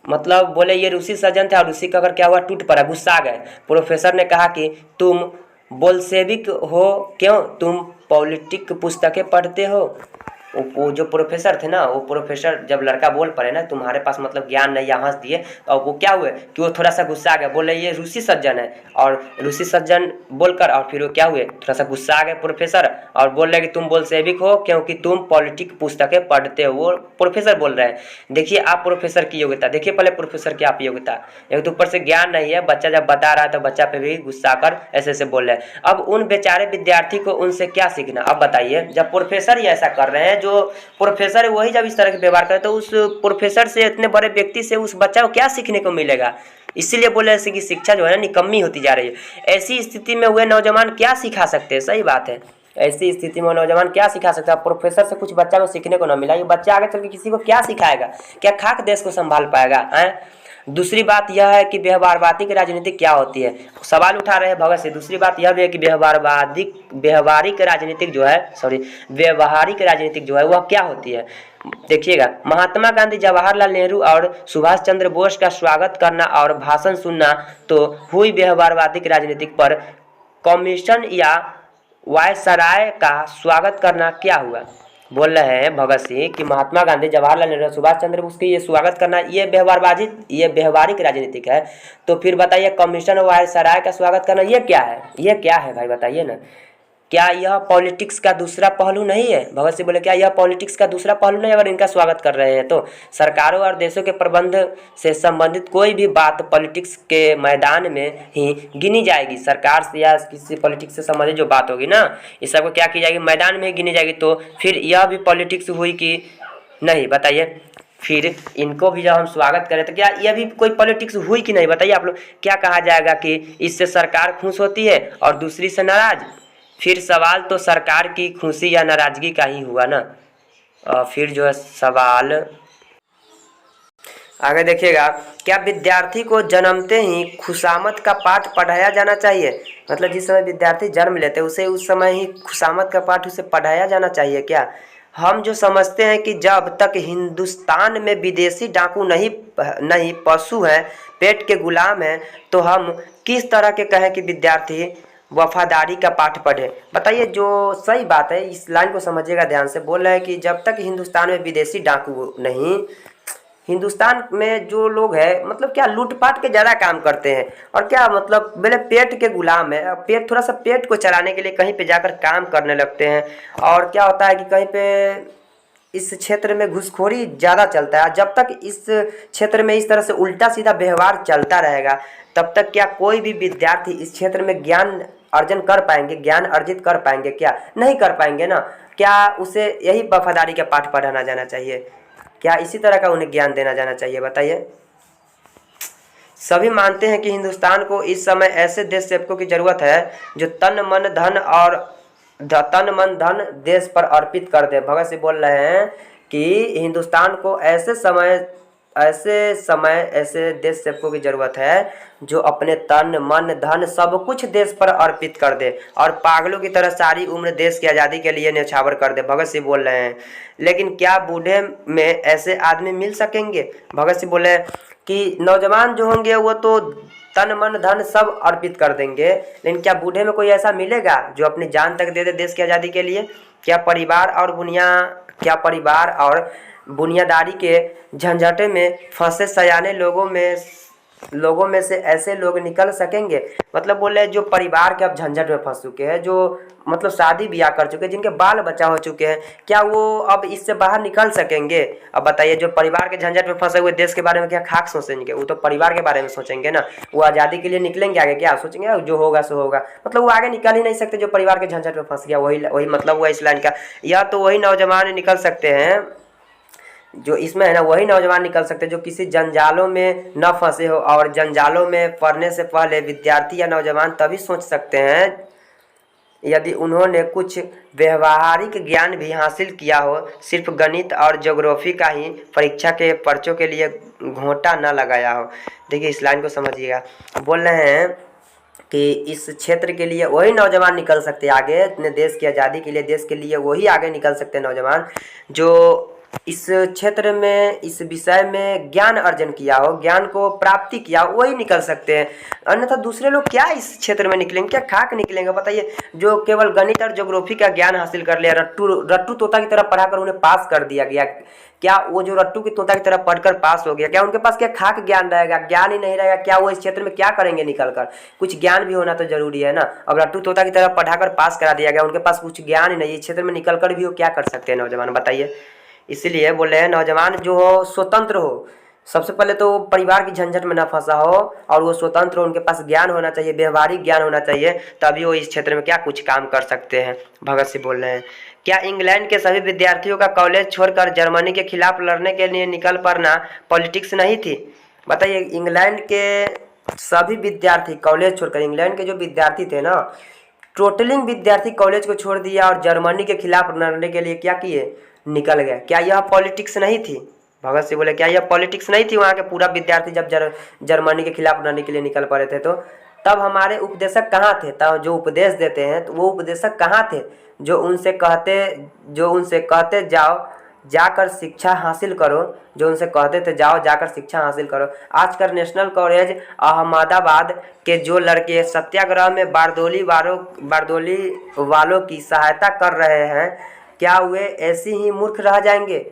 मतलब बोले ये रूसी सज्जन थे और रूसी कहकर क्या हुआ? टूट पड़ा, गुस्सा आ गए। प्रोफेसर ने कहा कि तुम बोल्शेविक हो, क्यों? तुम पॉलिटिक पुस्तकें पढ़ते हो। वो जो प्रोफेसर थे ना, वो प्रोफेसर जब लड़का बोल पड़े ना तुम्हारे पास मतलब ज्ञान नहीं, या हंस दिए, तो वो क्या हुए कि वो थोड़ा सा गुस्सा आ गया। बोले ये रूसी सज्जन है, और रूसी सज्जन बोलकर और फिर वो क्या हुए, थोड़ा सा गुस्सा आ गए प्रोफेसर, और बोल रहे कि तुम बोल्शेविक हो क्योंकि तुम पॉलिटिक पुस्तकें पढ़ते हो। वो प्रोफेसर बोल रहे हैं। देखिए आप प्रोफेसर की योग्यता देखिए, पहले प्रोफेसर की आप योग्यता। एक तो ऊपर से ज्ञान नहीं है, बच्चा जब बता रहा है तो बच्चा पे भी गुस्सा कर ऐसे ऐसे बोल रहे हैं। अब उन बेचारे विद्यार्थी को उनसे क्या सीखना? अब बताइए, जब प्रोफेसर ही ऐसा कर रहे हैं, जो प्रोफेसर है वही जब इस तरह के व्यवहार करे, तो उस प्रोफेसर से, इतने बड़े व्यक्ति से उस बच्चा को क्या सीखने को मिलेगा? इसीलिए बोले ऐसे कि शिक्षा जो है ना निकम्मी होती जा रही है। ऐसी स्थिति में वे नौजवान क्या सिखा सकते हैं? सही बात है, ऐसी स्थिति में नौजवान क्या सिखा सकता है? प्रोफेसर से कुछ बच्चा को सीखने को ना मिला, ये बच्चा आगे चल के किसी को क्या सिखाएगा? क्या खाक देश को संभाल पाएगा? दूसरी बात यह है कि व्यवहारवादी की राजनीति क्या होती है? सवाल उठा रहे हैं भगत सिंह। दूसरी बात यह भी है कि व्यवहारिक राजनीतिक जो है वह क्या होती है? देखिएगा, महात्मा गांधी, जवाहरलाल नेहरू और सुभाष चंद्र बोस का स्वागत करना और भाषण सुनना तो हुई व्यवहारवादी राजनीतिक पर कमीशन या वायसराय का स्वागत करना क्या हुआ? बोल रहे हैं भगत सिंह कि महात्मा गांधी, जवाहरलाल नेहरू, सुभाष चंद्र बोस की ये स्वागत करना ये व्यवहारिक राजनीतिक है। तो फिर बताइए कमीशन वायसराय का स्वागत करना ये क्या है? ये क्या है भाई बताइए ना? क्या यह पॉलिटिक्स का दूसरा पहलू नहीं है? भगत सिंह बोले क्या यह पॉलिटिक्स का दूसरा पहलू नहीं? अगर इनका स्वागत कर रहे हैं तो सरकारों और देशों के प्रबंध से संबंधित कोई भी बात पॉलिटिक्स के मैदान में ही गिनी जाएगी। सरकार से या किसी पॉलिटिक्स से संबंधित जो बात होगी ना, इस सबको क्या की जाएगी? मैदान में ही गिनी जाएगी। तो फिर यह भी पॉलिटिक्स हुई कि नहीं? बताइए। फिर इनको भी जब हम स्वागत करें तो क्या यह भी कोई पॉलिटिक्स हुई कि नहीं? बताइए आप लोग। क्या कहा जाएगा कि इससे सरकार खुश होती है और दूसरी से नाराज? फिर सवाल तो सरकार की खुशी या नाराजगी का ही हुआ ना। फिर जो है सवाल आगे देखिएगा, क्या विद्यार्थी को जन्मते ही खुशामद का पाठ पढ़ाया जाना चाहिए? मतलब जिस समय विद्यार्थी जन्म लेते उसे उस समय ही खुशामद का पाठ उसे पढ़ाया जाना चाहिए क्या? हम जो समझते हैं कि जब तक हिंदुस्तान में विदेशी डाकू नहीं पशु हैं, पेट के गुलाम हैं, तो हम किस तरह के कहें कि विद्यार्थी वफादारी का पाठ पढ़े? बताइए। जो सही बात है, इस लाइन को समझिएगा ध्यान से। बोल रहे हैं कि जब तक हिंदुस्तान में विदेशी डाकू नहीं, हिंदुस्तान में जो लोग हैं मतलब क्या लूटपाट के ज़्यादा काम करते हैं, और क्या मतलब मेरे पेट के गुलाम है, पेट थोड़ा सा पेट को चलाने के लिए कहीं पे जाकर काम करने लगते हैं। और क्या होता है कि कहीं पे इस क्षेत्र में घूसखोरी ज़्यादा चलता है। जब तक इस क्षेत्र में इस तरह से उल्टा सीधा व्यवहार चलता रहेगा तब तक क्या कोई भी विद्यार्थी इस क्षेत्र में ज्ञान अर्जन कर पाएंगे, ज्ञान अर्जित कर पाएंगे? क्या नहीं कर पाएंगे ना। क्या उसे यही वफादारी का पाठ पढ़ाना जाना चाहिए? क्या इसी तरह का उन्हें ज्ञान देना जाना चाहिए? बताइए। सभी मानते हैं कि हिंदुस्तान को इस समय ऐसे देश सेवकों की जरूरत है जो तन मन धन देश पर अर्पित कर दे। भगत सिंह बोल रहे हैं कि हिंदुस्तान को ऐसे देश सेवकों की जरूरत है जो अपने तन मन धन सब कुछ देश पर अर्पित कर दे और पागलों की तरह सारी उम्र देश की आज़ादी के लिए न्यौछावर कर दे। भगत सिंह बोल रहे हैं। लेकिन क्या बूढ़े में ऐसे आदमी मिल सकेंगे? भगत सिंह बोले कि नौजवान जो होंगे वो तो तन मन धन सब अर्पित कर देंगे, लेकिन क्या बूढ़े में कोई ऐसा मिलेगा जो अपनी जान तक दे दे देश की आज़ादी के लिए? क्या परिवार और बुनियादारी के झंझटे में फंसे सयाने लोगों में से ऐसे लोग निकल सकेंगे? मतलब बोले जो परिवार के अब झंझट में फंस चुके हैं, जो मतलब शादी ब्याह कर चुके हैं, जिनके बाल बच्चा हो चुके हैं, क्या वो अब इससे बाहर निकल सकेंगे? अब बताइए, जो परिवार के झंझट में फंसे हुए देश के बारे में क्या खाक सोचेंगे? वो तो परिवार के बारे में सोचेंगे ना। वो आज़ादी के लिए निकलेंगे, आगे क्या सोचेंगे? जो होगा सो होगा। मतलब वो आगे निकल ही नहीं सकते जो परिवार के झंझट में फंस गया। वही मतलब हुआ इस लाइन का। या तो वही नौजवान निकल सकते हैं जो इसमें है ना, वही नौजवान निकल सकते हैं जो किसी जंजालों में न फंसे हो। और जंजालों में पढ़ने से पहले विद्यार्थी या नौजवान तभी सोच सकते हैं यदि उन्होंने कुछ व्यवहारिक ज्ञान भी हासिल किया हो, सिर्फ गणित और ज्योग्राफी का ही परीक्षा के पर्चों के लिए घोंटा न लगाया हो। देखिए इस लाइन को समझिएगा। बोल रहे हैं कि इस क्षेत्र के लिए वही नौजवान निकल सकते हैं आगे, अपने देश की आज़ादी के लिए, देश के लिए वही आगे निकल सकते हैं नौजवान जो इस क्षेत्र में, इस विषय में ज्ञान अर्जन किया हो, ज्ञान को प्राप्ति किया हो, वही निकल सकते हैं। अन्यथा दूसरे लोग क्या इस क्षेत्र में निकलेंगे? क्या खाक निकलेंगे? बताइए। जो केवल गणित और ज्योग्राफी का ज्ञान हासिल कर लिया, रट्टू तोता की तरह पढ़ाकर उन्हें पास कर दिया गया, क्या वो जो रट्टू की तोता की तरह पढ़कर पास हो गया, क्या उनके पास क्या खाक ज्ञान रहेगा? ज्ञान ही नहीं रहेगा, क्या वो इस क्षेत्र में क्या करेंगे निकल कर? कुछ ज्ञान भी होना तो जरूरी है ना। अब रट्टू तोता की तरह पढ़ाकर पास करा दिया गया, उनके पास कुछ ज्ञान ही नहीं, इस क्षेत्र में निकल कर भी वो क्या कर सकते हैं नौजवान? बताइए। इसलिए बोल रहे हैं नौजवान जो हो स्वतंत्र हो। सबसे पहले तो वो परिवार की झंझट में ना फंसा हो और वो स्वतंत्र हो, उनके पास ज्ञान होना चाहिए, व्यवहारिक ज्ञान होना चाहिए, तभी वो इस क्षेत्र में क्या कुछ काम कर सकते हैं। भगत सिंह बोल रहे हैं। क्या इंग्लैंड के सभी विद्यार्थियों का कॉलेज छोड़कर जर्मनी के खिलाफ लड़ने के लिए निकल पड़ना पॉलिटिक्स नहीं थी? बताइए। इंग्लैंड के सभी विद्यार्थी कॉलेज छोड़कर, इंग्लैंड के जो विद्यार्थी थे ना, टोटलिंग विद्यार्थी कॉलेज को छोड़ दिया और जर्मनी के खिलाफ लड़ने के लिए क्या किए? निकल गए। क्या यह पॉलिटिक्स नहीं थी? भगत सिंह बोले क्या यह पॉलिटिक्स नहीं थी? वहाँ के पूरा विद्यार्थी जब जर्मनी के खिलाफ लड़ने के लिए निकल पड़े थे तो तब हमारे उपदेशक कहाँ थे? तब जो उपदेश देते हैं तो वो उपदेशक कहाँ थे जो उनसे कहते जाओ जाकर शिक्षा हासिल करो, जो उनसे कहते थे जाओ जाकर शिक्षा हासिल करो। आजकल नेशनल कॉलेज अहमदाबाद के जो लड़के सत्याग्रह में बारदोली वालों की सहायता कर रहे हैं, क्या वे ऐसे ही मूर्ख रह जाएंगे?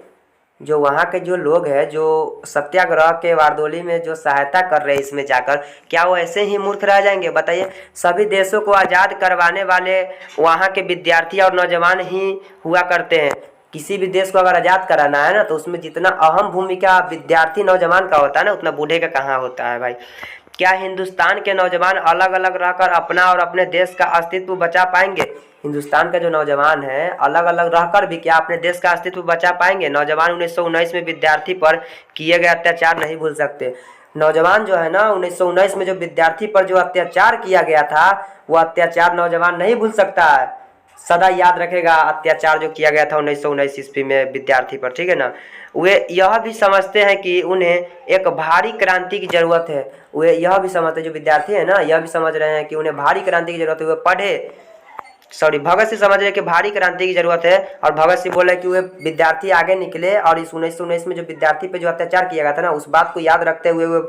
जो वहाँ के जो लोग हैं जो सत्याग्रह के बारदोली में जो सहायता कर रहे हैं इसमें जाकर, क्या वो ऐसे ही मूर्ख रह जाएंगे? बताइए। सभी देशों को आज़ाद करवाने वाले वहाँ के विद्यार्थी और नौजवान ही हुआ करते हैं। किसी भी देश को अगर आज़ाद कराना है ना तो उसमें जितना अहम भूमिका विद्यार्थी नौजवान का होता है ना, उतना बूढ़े का कहाँ होता है भाई। क्या हिंदुस्तान के नौजवान अलग अलग रहकर अपना और अपने देश का अस्तित्व बचा पाएंगे? हिंदुस्तान का जो नौजवान है अलग अलग रहकर भी क्या अपने देश का अस्तित्व बचा पाएंगे? नौजवान 1919 में विद्यार्थी पर किए गए अत्याचार नहीं भूल सकते। नौजवान जो है ना, 1919 में जो विद्यार्थी पर जो अत्याचार किया गया था, वो अत्याचार नौजवान नहीं भूल सकता है। सदा याद रखेगा अत्याचार जो किया गया था 1919 ईस्वी में विद्यार्थी पर, ठीक है ना। वे यह भी समझते हैं कि उन्हें एक भारी क्रांति की जरूरत है। वे यह भी समझते हैं, जो विद्यार्थी है ना, यह भी समझ रहे हैं कि उन्हें भारी क्रांति की जरूरत है। वे भगत सिंह समझ रहे कि भारी क्रांति की जरूरत है और भगत सिंह बोले कि वे विद्यार्थी आगे निकले और इस 1919 में जो विद्यार्थी पे जो अत्याचार किया गया था ना, उस बात को याद रखते हुए वे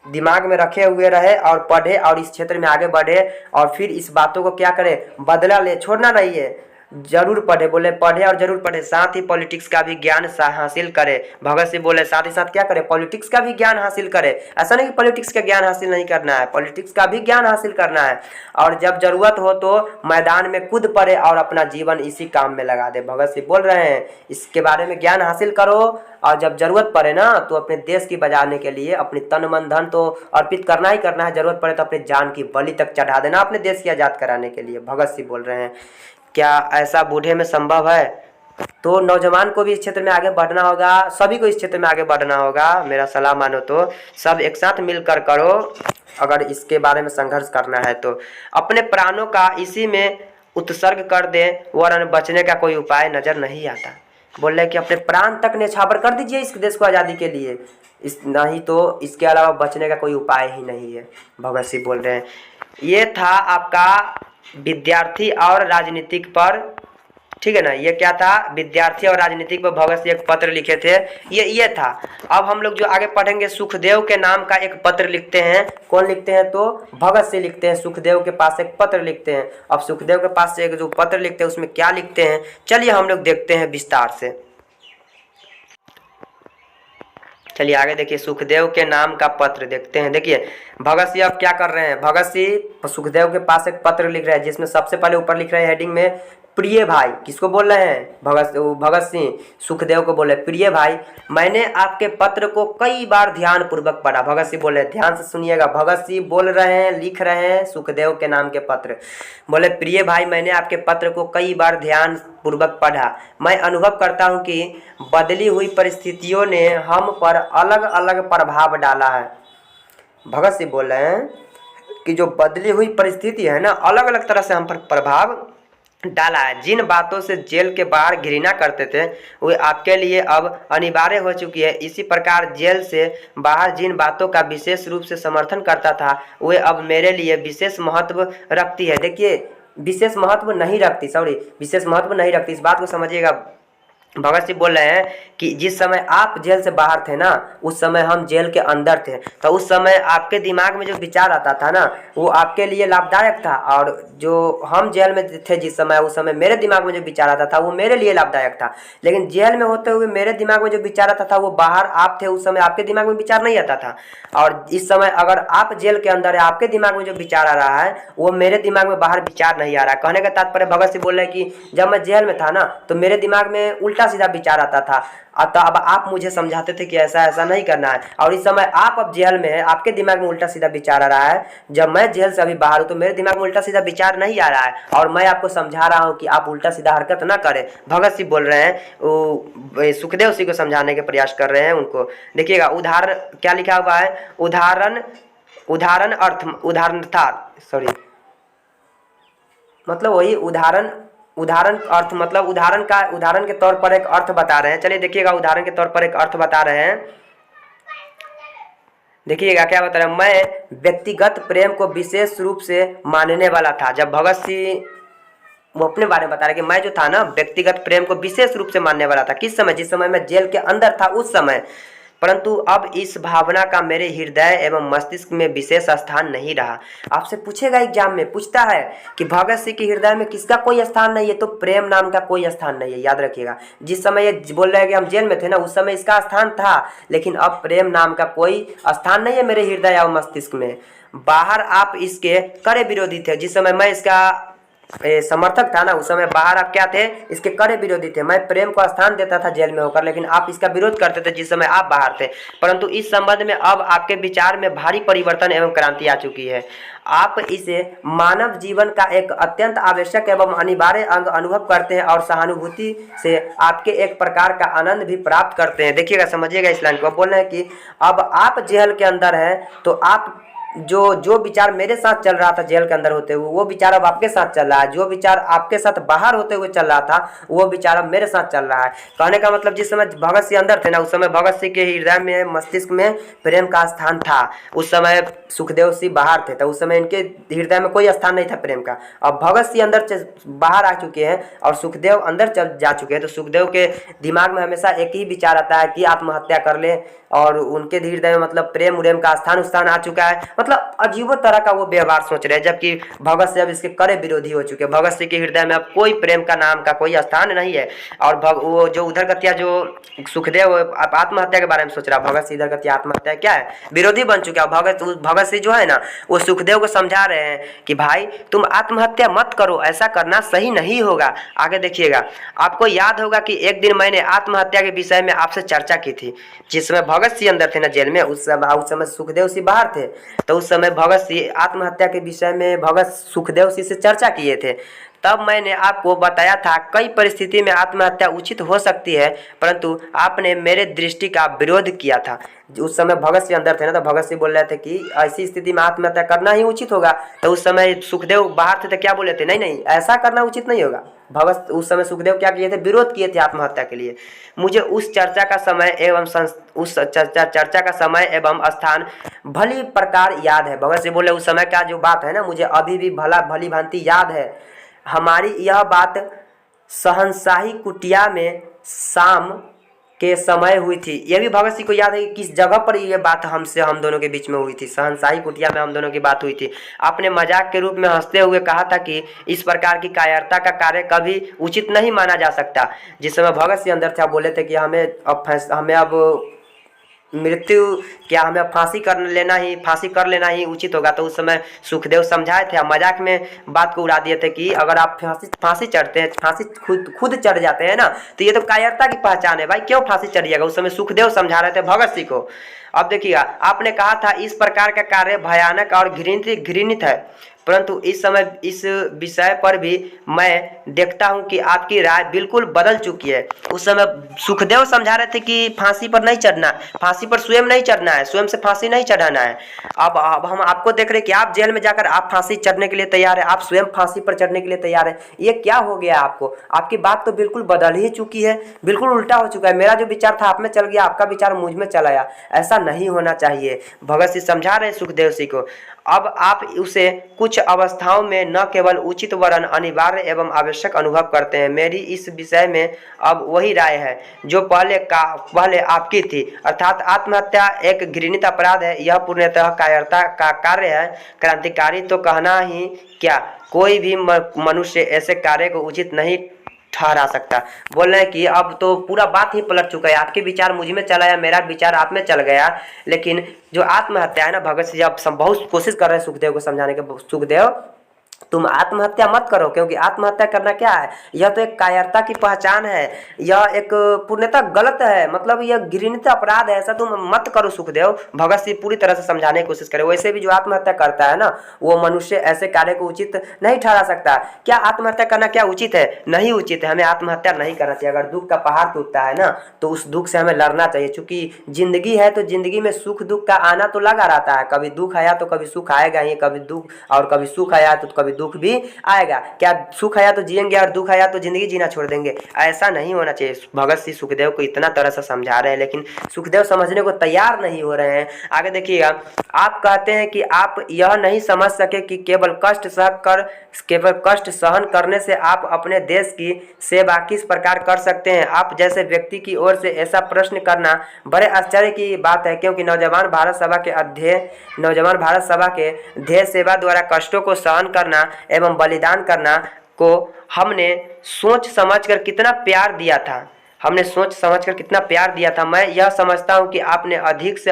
दिमाग में रखे हुए रहे और पढ़े और इस क्षेत्र में आगे बढ़े और फिर इस बातों को क्या करें? बदला ले, छोड़ना नहीं है। जरूर पढ़े, बोले पढ़े और जरूर पढ़े, साथ ही पॉलिटिक्स का भी ज्ञान हासिल करे। भगत सिंह बोले साथ ही साथ क्या करे, पॉलिटिक्स का भी ज्ञान हासिल करे। ऐसा नहीं कि पॉलिटिक्स का ज्ञान हासिल नहीं करना है, पॉलिटिक्स का भी ज्ञान हासिल करना है। और जब जरूरत हो तो मैदान में कूद पड़े और अपना जीवन इसी काम में लगा दे। भगत सिंह बोल रहे हैं इसके बारे में ज्ञान हासिल करो, और जब जरूरत पड़े ना तो अपने देश की बचाने के लिए अपनी तन मन धन तो अर्पित करना ही करना है, जरूरत पड़े तो अपनी जान की बलि तक चढ़ा देना अपने देश की आज़ाद कराने के लिए। भगत सिंह बोल रहे हैं। क्या ऐसा बूढ़े में संभव है? तो नौजवान को भी इस क्षेत्र में आगे बढ़ना होगा, सभी को इस क्षेत्र में आगे बढ़ना होगा। मेरा सलाह मानो तो सब एक साथ मिलकर करो, अगर इसके बारे में संघर्ष करना है तो। अपने प्राणों का इसी में उत्सर्ग कर दें, वरन बचने का कोई उपाय नजर नहीं आता। बोल रहे कि अपने प्राण तक न्यौछावर कर दीजिए इस देश को आज़ादी के लिए, इस नहीं तो इसके अलावा बचने का कोई उपाय ही नहीं है। भगत सिंह बोल रहे हैं। ये था आपका विद्यार्थी और राजनीतिक पर, ठीक है ना। ये क्या था, विद्यार्थी और राजनीतिक पर भगत सिंह एक पत्र लिखे थे, ये था। अब हम लोग जो आगे पढ़ेंगे, सुखदेव के नाम का एक पत्र लिखते हैं। कौन लिखते हैं तो भगत सिंह लिखते हैं, सुखदेव के पास एक पत्र लिखते हैं। अब सुखदेव के पास से एक जो पत्र लिखते हैं उसमें क्या लिखते हैं, चलिए हम लोग देखते हैं विस्तार से। चलिए आगे देखिए, सुखदेव के नाम का पत्र देखते हैं। देखिए भगत सिंह अब क्या कर रहे हैं, भगत सिंह सुखदेव के पास एक पत्र लिख रहे हैं, जिसमें सबसे पहले ऊपर लिख रहे हैं हेडिंग में प्रिय भाई। किसको बोल रहे हैं, भगत सिंह सुखदेव को बोले प्रिय भाई, मैंने आपके पत्र को कई बार ध्यान पूर्वक पढ़ा। भगत सिंह बोले, ध्यान से सुनिएगा, भगत सिंह बोल रहे हैं, लिख रहे हैं सुखदेव के नाम के पत्र। बोले प्रिय भाई, मैंने आपके पत्र को कई बार ध्यान पूर्वक पढ़ा। मैं अनुभव करता हूँ कि बदली हुई परिस्थितियों ने हम पर अलग अलग प्रभाव डाला है। भगत सिंह बोल रहे हैं कि जो बदली हुई परिस्थिति है ना, अलग अलग तरह से हम पर प्रभाव डाला है। जिन बातों से जेल के बाहर घृणा करते थे वे आपके लिए अब अनिवार्य हो चुकी है। इसी प्रकार जेल से बाहर जिन बातों का विशेष रूप से समर्थन करता था वे अब मेरे लिए विशेष महत्व रखती है। देखिए विशेष महत्व नहीं रखती, विशेष महत्व नहीं रखती, इस बात को समझिएगा। भगत सिंह बोल रहे हैं कि जिस समय आप जेल से बाहर थे ना, उस समय हम जेल के अंदर थे, तो उस समय आपके दिमाग में जो विचार आता था ना, वो आपके लिए लाभदायक था। और जो हम जेल में थे जिस समय, उस समय मेरे दिमाग में जो विचार आता था वो मेरे लिए लाभदायक था। लेकिन जेल में होते हुए मेरे दिमाग में जो विचार आता था, वो बाहर आप थे उस समय आपके दिमाग में विचार नहीं आता था। और इस समय अगर आप जेल के अंदर है, आपके दिमाग में जो विचार आ रहा है वो मेरे दिमाग में बाहर विचार नहीं आ रहा है। कहने का तात्पर्य भगत सिंह बोल रहे हैं कि जब मैं जेल में था ना, तो मेरे दिमाग में उल्टा सीधा विचार आता था। तो अब आप मुझे समझाते थे कि ऐसा ऐसा नहीं करना है, और इस समय आप अब जेल में है, आपके दिमाग में उल्टा सीधा विचार आ रहा है। जब मैं जेल से अभी बाहर हूँ तो मेरे दिमाग में उल्टा सीधा विचार नहीं आ रहा है, और मैं आपको समझा रहा हूँ कि आप उल्टा सीधा हरकत ना करें। भगत सिंह बोल रहे हैं, सुखदेव सिंह को समझाने के प्रयास कर रहे हैं उनको। देखिएगा उदाहरण क्या लिखा हुआ है, मतलब वही उदाहरण अर्थ, मतलब उदाहरण के तौर पर एक अर्थ बता रहे हैं। चलिए देखिएगा, उदाहरण के तौर पर एक अर्थ बता रहे हैं। देखिएगा क्या बता रहे हैं, मैं व्यक्तिगत प्रेम को विशेष रूप से मानने वाला था। जब भगत सिंह वो अपने बारे में बता रहे कि मैं जो था ना, व्यक्तिगत प्रेम को विशेष रूप से मानने वाला था। किस समय, जिस समय मैं जेल के अंदर था उस समय। परंतु अब इस भावना का मेरे हृदय एवं मस्तिष्क में विशेष स्थान नहीं रहा। आपसे पूछेगा, एग्जाम में पूछता है कि भगत सिंह के हृदय में किसका कोई स्थान नहीं है, तो प्रेम नाम का कोई स्थान नहीं है। याद रखिएगा, जिस समय ये बोल रहे हैं कि हम जेल में थे ना, उस समय इसका स्थान था, लेकिन अब प्रेम नाम का कोई स्थान नहीं है मेरे हृदय एवं मस्तिष्क में। बाहर आप इसके कड़े विरोधी थे। जिस समय मैं इसका समर्थक था ना, उस समय बाहर आप क्या थे, इसके कड़े विरोधी थे। मैं प्रेम को स्थान देता था जेल में होकर, लेकिन आप इसका विरोध करते थे जिस समय आप बाहर थे। परंतु इस संबंध में अब आपके विचार में भारी परिवर्तन एवं क्रांति आ चुकी है। आप इसे मानव जीवन का एक अत्यंत आवश्यक एवं अनिवार्य अंग अनुभव करते हैं, और सहानुभूति से आपके एक प्रकार का आनंद भी प्राप्त करते हैं। देखिएगा, समझिएगा इस लाइन को। बोल रहे हैं कि अब आप जेल के अंदर हैं, तो आप जो विचार मेरे साथ चल रहा था जेल के अंदर होते हुए, वो विचार अब आपके साथ चल रहा है। जो विचार आपके साथ बाहर होते हुए चल रहा था, वो विचार अब मेरे साथ चल रहा है। कहने का मतलब जिस समय भगत सिंह अंदर थे ना, उस समय भगत सिंह के हृदय में, मस्तिष्क में प्रेम का स्थान था। उस समय सुखदेव सिंह बाहर थे, तो उस समय इनके हृदय में कोई स्थान नहीं था प्रेम का। अब भगत सिंह अंदर बाहर आ चुके हैं और सुखदेव अंदर चल जा चुके हैं, तो सुखदेव के दिमाग में हमेशा एक ही विचार आता है कि आत्महत्या कर ले, और उनके हृदय में मतलब प्रेम उरेम का स्थान आ चुका है। मतलब अजीबो तरह का वो व्यवहार सोच रहे हैं, जबकि भगत सिंह अब इसके कड़े विरोधी हो चुके हैं। भगत सिंह के हृदय में अब कोई प्रेम का नाम का कोई स्थान नहीं है। और वो जो उधर गतिया जो सुखदेव आत्महत्या के बारे में सोच रहा, भगत सिंह इधर गतिया आत्महत्या क्या है, विरोधी बन चुके हैं। भगत सिंह जो है ना, वो सुखदेव को समझा रहे हैं कि भाई तुम आत्महत्या मत करो, ऐसा करना सही नहीं होगा। आगे देखिएगा, आपको याद होगा कि एक दिन मैंने आत्महत्या के विषय में आपसे चर्चा की थी, जिस समय भगत सिंह अंदर थे ना जेल में, उस समय सुखदेव सिंह बाहर थे। तो उस समय भगत सिंह आत्महत्या के विषय में भगत सुखदेव सिंह से चर्चा किए थे। तब मैंने आपको बताया था कई परिस्थिति में आत्महत्या उचित हो सकती है, परंतु आपने मेरे दृष्टि का विरोध किया था। उस समय भगत सिंह अंदर थे ना, तो भगत सिंह बोल रहे थे कि ऐसी स्थिति में आत्महत्या करना ही उचित होगा। तो उस समय सुखदेव बाहर थे तो क्या बोले थे, नहीं नहीं ऐसा करना उचित नहीं होगा। भगत उस समय सुखदेव क्या किए थे, विरोध किए थे आत्महत्या के लिए। मुझे उस चर्चा का समय एवं उस चर्चा का समय एवं स्थान भली प्रकार याद है। भगत सिंह बोले उस समय का जो बात है ना, मुझे अभी भी भली भांति याद है। हमारी यह बात शहंशाही कुटिया में शाम के समय हुई थी। यह भी भगत सिंह को याद है कि किस जगह पर यह बात हम दोनों के बीच में हुई थी। शहंशाही कुटिया में हम दोनों की बात हुई थी। आपने मजाक के रूप में हंसते हुए कहा था कि इस प्रकार की कायरता का कार्य कभी उचित नहीं माना जा सकता। जिस समय भगत सिंह अंदर थे, बोले थे कि हमें अब मृत्यु क्या, हमें फांसी कर लेना ही उचित होगा। तो उस समय सुखदेव समझाए थे, मजाक में बात को उड़ा दिए थे कि अगर आप फांसी चढ़ते हैं, फांसी खुद चढ़ जाते हैं ना, तो ये तो कायरता की पहचान है भाई, क्यों फांसी चढ़िएगा। उस समय सुखदेव समझा रहे थे भगत सिंह को। अब देखिएगा, आपने कहा था इस प्रकार का कार्य भयानक और घृणित है, परंतु इस समय इस विषय पर भी मैं देखता हूं कि आपकी राय बिल्कुल बदल चुकी है। उस समय सुखदेव समझा रहे थे कि फांसी पर नहीं चढ़ना, फांसी पर स्वयं नहीं चढ़ना है, स्वयं से फांसी नहीं चढ़ाना है। अब हम आपको देख रहे हैं कि आप जेल में जाकर आप फांसी चढ़ने के लिए तैयार है, आप स्वयं फांसी पर चढ़ने के लिए तैयार है। ये क्या हो गया आपको, आपकी बात तो बिल्कुल बदल ही चुकी है, बिल्कुल उल्टा हो चुका है। मेरा जो विचार था आप में चल गया, आपका विचार मुझ में चला आया, ऐसा नहीं होना चाहिए। भगत सिंह समझा रहे सुखदेव सिंह को। अब आप उसे कुछ अवस्थाओं में न केवल उचित वरन अनिवार्य एवं आवश्यक अनुभव करते हैं। मेरी इस विषय में अब वही राय है जो पहले आपकी थी, अर्थात आत्महत्या एक घृणित अपराध है। यह पूर्णतः कायरता का कार्य है, क्रांतिकारी तो कहना ही क्या, कोई भी मनुष्य ऐसे कार्य को उचित नहीं ठहरा सकता। बोल रहे हैं कि अब तो पूरा बात ही पलट चुका है, आपके विचार मुझ में चला आया, मेरा विचार आप में चल गया। लेकिन जो आत्महत्या है ना, भगत सिंह अब बहुत कोशिश कर रहे हैं सुखदेव को समझाने के, सुखदेव तुम आत्महत्या मत करो, क्योंकि आत्महत्या करना क्या है, यह तो एक कायरता की पहचान है, यह एक पूर्णतः गलत है, मतलब यह घृणित अपराध है, ऐसा तुम मत करो सुखदेव। भगत सिंह पूरी तरह से समझाने की कोशिश करे। वैसे भी जो आत्महत्या करता है ना, वो मनुष्य ऐसे कार्य को उचित नहीं ठहरा सकता। क्या आत्महत्या करना क्या उचित है, नहीं उचित है, हमें आत्महत्या नहीं करना चाहिए। अगर दुख का पहाड़ टूटता है ना, तो उस दुख से हमें लड़ना चाहिए। चूंकि जिंदगी है तो जिंदगी में सुख दुख का आना तो लगा रहता है, कभी दुख आया तो कभी सुख आएगा ही, कभी दुख और कभी सुख आया तो कभी दुख भी आएगा। क्या सुख आया तो जिएंगे और दुख आया तो जिंदगी जीना छोड़ देंगे, ऐसा नहीं होना चाहिए। भगत सिंह सुखदेव को इतना तरह से समझा रहे हैं, लेकिन सुखदेव समझने को तैयार नहीं हो रहे हैं। आगे देखिएगा, आप कहते हैं कि आप यह नहीं समझ सके कि केवल कष्ट सहन करने से आप अपने देश की सेवा किस प्रकार कर सकते हैं। आप जैसे व्यक्ति की ओर से ऐसा प्रश्न करना बड़े आश्चर्य की बात है, क्योंकि नौजवान भारत सभा के ध्येय सेवा द्वारा कष्टों को सहन करना एवं बलिदान करना को हमने सोच समझकर कितना प्यार दिया था। मैं यह समझता हूं कि आपने अधिक से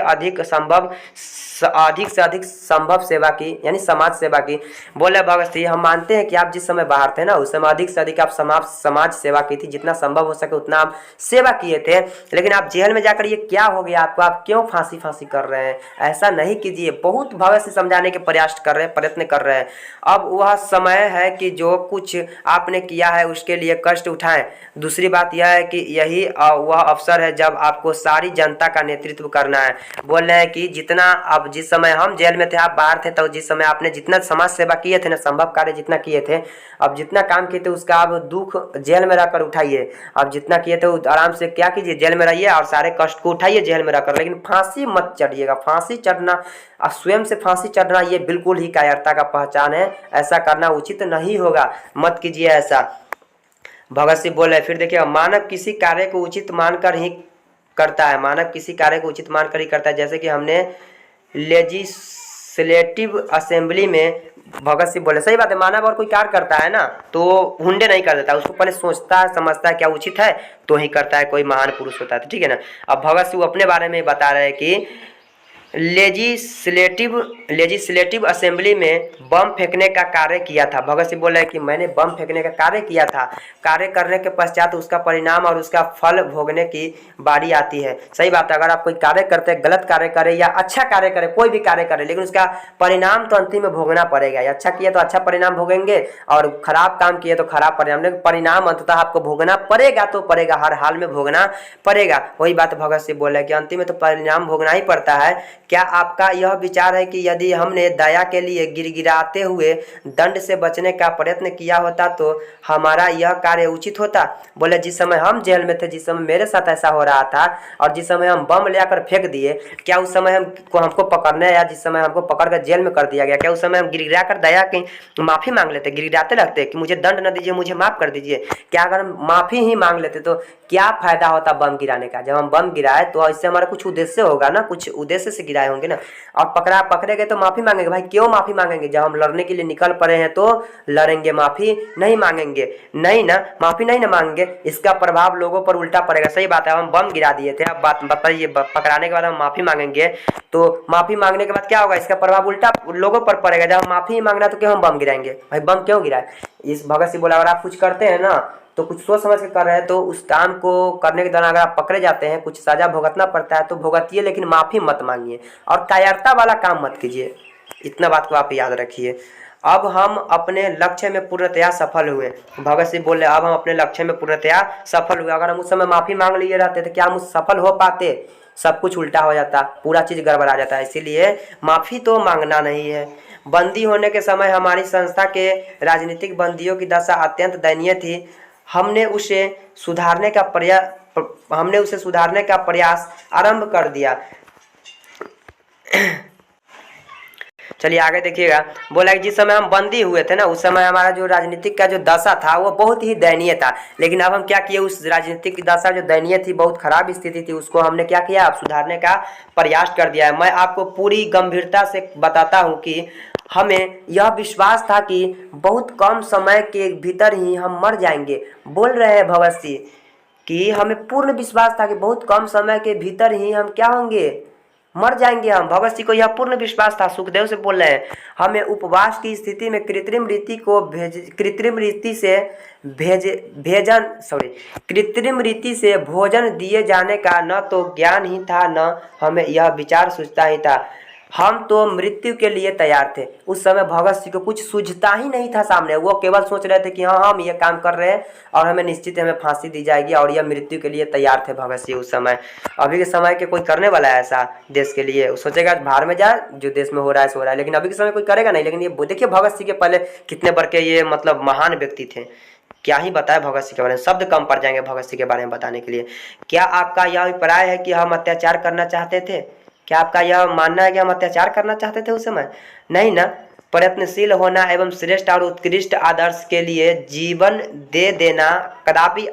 अधिक संभव सेवा की, यानी समाज सेवा की। बोले भगत सिंह, हम मानते हैं कि आप जिस समय बाहर थे ना, उस समय अधिक से अधिक आप समाज सेवा की थी, जितना संभव हो सके उतना आप सेवा किए थे। लेकिन आप जेल में जाकर ये क्या हो गया आपको, आप क्यों फांसी कर रहे हैं, ऐसा नहीं कीजिए। बहुत भगत सिंह समझाने के प्रयत्न कर रहे हैं। अब वह समय है कि जो कुछ आपने किया है उसके लिए कष्ट उठाएं। दूसरी बात यह है कि यही वह अवसर है जब आपको सारी जनता का नेतृत्व करना है। बोल रहे हैं कि जिस समय हम जेल में थे, आप बाहर थे, तो जिस समय आपने जितना समाज सेवा किए थे ना, संभव कार्य जितना किए थे, अब जितना काम किए थे उसका अब दुख जेल में रहकर उठाइए। अब जितना किए थे आराम से क्या कीजिए, जेल में रहिए और सारे कष्ट को उठाइए जेल में रहकर, लेकिन फांसी मत चढ़िएगा। फांसी चढ़ना, स्वयं से फांसी चढ़ना, ये बिल्कुल ही कायरता का पहचान है, ऐसा करना उचित नहीं होगा, मत कीजिए ऐसा। भगत सिंह बोले, फिर देखिए, मानव किसी कार्य को उचित मानकर ही करता है, जैसे कि हमने लेजिस्लेटिव असेंबली में भगत सिंह बोले, सही बात है, मानव और कोई कार्य करता है ना तो हुंडे नहीं कर देता, उसको पहले सोचता है, समझता है क्या उचित है तो ही करता है, कोई महान पुरुष होता है तो ठीक है ना। अब भगत सिंह अपने बारे में बता रहे हैं कि लेजिस्लेटिव असेंबली में बम फेंकने का कार्य किया था। भगत सिंह बोल रहे हैं कि मैंने बम फेंकने का कार्य किया था, कार्य करने के पश्चात उसका परिणाम और उसका फल भोगने की बारी आती है। सही बात है, अगर आप कोई कार्य करते हैं, गलत कार्य करें या अच्छा कार्य करें, कोई भी कार्य करें, लेकिन उसका परिणाम तो अंतिम में भोगना पड़ेगा। या अच्छा किया तो अच्छा परिणाम भोगेंगे और खराब काम किए तो खराब परिणाम, लेकिन परिणाम अंततः आपको भोगना पड़ेगा, तो पड़ेगा, हर हाल में भोगना पड़ेगा। वही बात भगत सिंह बोल रहे हैं कि अंतिम में तो परिणाम भोगना ही पड़ता है। क्या आपका यह विचार है कि यदि हमने दया के लिए गिड़गिड़ाते हुए दंड से बचने का प्रयत्न किया होता तो हमारा यह कार्य उचित होता? बोले जिस समय हम जेल में थे, जिस समय मेरे साथ ऐसा हो रहा था और जिस समय हम बम ले आकर फेंक दिए, क्या उस समय हमको पकड़ने या जिस समय हमको पकड़ कर जेल में कर दिया गया, क्या उस समय हम गिड़गिड़ा कर दया की माफ़ी मांग लेते, गिड़गिड़ाते लगते कि मुझे दंड न दीजिए, मुझे माफ़ कर दीजिए? क्या अगर हम माफ़ी ही मांग लेते तो क्या फायदा होता बम गिराने का? जब हम बम गिराए तो इससे हमारा कुछ उद्देश्य होगा ना, कुछ उद्देश्य से गिराए होंगे ना। और पकड़े गए तो माफ़ी मांगेंगे, भाई क्यों माफ़ी मांगेंगे? जब हम लड़ने के लिए निकल पड़े हैं तो लड़ेंगे, माफ़ी नहीं मांगेंगे? नहीं ना, माफ़ी नहीं ना मांगेंगे, इसका प्रभाव लोगों पर उल्टा पड़ेगा। सही बात है, हम बम गिरा दिए थे, अब बात बताइए, पकड़ाने के बाद हम माफ़ी मांगेंगे तो माफ़ी मांगने के बाद क्या होगा? इसका प्रभाव उल्टा लोगों पर पड़ेगा। जब हम माफ़ी मांगना तो क्यों हम बम गिराएंगे? भाई बम क्यों गिराए? इस भगत सिंह बोला अगर आप कुछ करते हैं ना तो कुछ सोच समझ के कर रहे हैं, तो उस काम को करने के दौरान अगर आप पकड़े जाते हैं, कुछ सजा भुगतना पड़ता है तो भुगतिए, लेकिन माफ़ी मत मांगिए और कायरता वाला काम मत कीजिए। इतना बात को आप याद रखिए। अब हम अपने लक्ष्य में पूर्णतया सफल हुए। भगत सिंह बोले अब हम अपने लक्ष्य में पूर्णतया सफल हुए। अगर हम उस समय माफ़ी मांग लिए रहते तो क्या हम उस सफल हो पाते? सब कुछ उल्टा हो जाता, पूरा चीज़ गड़बड़ा जाता है। इसीलिए माफ़ी तो मांगना नहीं है। बंदी होने के समय हमारी संस्था के राजनीतिक बंदियों की दशा अत्यंत दयनीय थी। हमने उसे सुधारने का प्रयास आरंभ कर दिया। चलिए आगे देखिएगा। बोला कि जिस समय हम बंदी हुए थे ना, उस समय हमारा जो राजनीतिक का जो दशा था वो बहुत ही दयनीय था। लेकिन अब हम क्या किए, उस राजनीतिक की दशा जो दयनीय थी, बहुत खराब स्थिति थी, उसको हमने क्या किया, अब सुधारने का प्रयास कर दिया है। मैं आपको पूरी गंभीरता से बताता हूँ कि हमें यह विश्वास था कि बहुत कम समय के भीतर ही हम मर जाएंगे। बोल रहे हैं भगत सिंह कि हमें पूर्ण विश्वास था कि बहुत कम समय के भीतर ही हम क्या होंगे, मर जाएंगे हम। भगत सिंह को यह पूर्ण विश्वास था। सुखदेव से बोल रहे हैं हमें उपवास की स्थिति में कृत्रिम रीति से भोजन दिए जाने का न तो ज्ञान ही था, न हमें यह विचार सूझता ही था। हम तो मृत्यु के लिए तैयार थे। उस समय भगत सिंह को कुछ सूझता ही नहीं था सामने, वो केवल सोच रहे थे कि हाँ हम ये काम कर रहे हैं और हमें निश्चित हमें फांसी दी जाएगी, और यह मृत्यु के लिए तैयार थे भगत सिंह उस समय। अभी के समय के कोई करने वाला है ऐसा देश के लिए? सोचेगा बाहर में जाए, जो देश में हो रहा है सो रहा है, लेकिन अभी के समय कोई करेगा नहीं। लेकिन ये देखिए भगत सिंह के पहले कितने बड़े के ये मतलब महान व्यक्ति थे, क्या ही बताए भगत सिंह के बारे में, शब्द कम पड़ जाएंगे भगत सिंह के बारे में बताने के लिए। क्या आपका यह अभिप्राय है कि हम अत्याचार करना चाहते थे? क्या आपका यह मानना है कि हम अत्याचार करना चाहते थे उस समय? नहीं ना। प्रयत्नशील होना एवं श्रेष्ठ और उत्कृष्ट आदर्श के लिए जीवन दे देना कदापि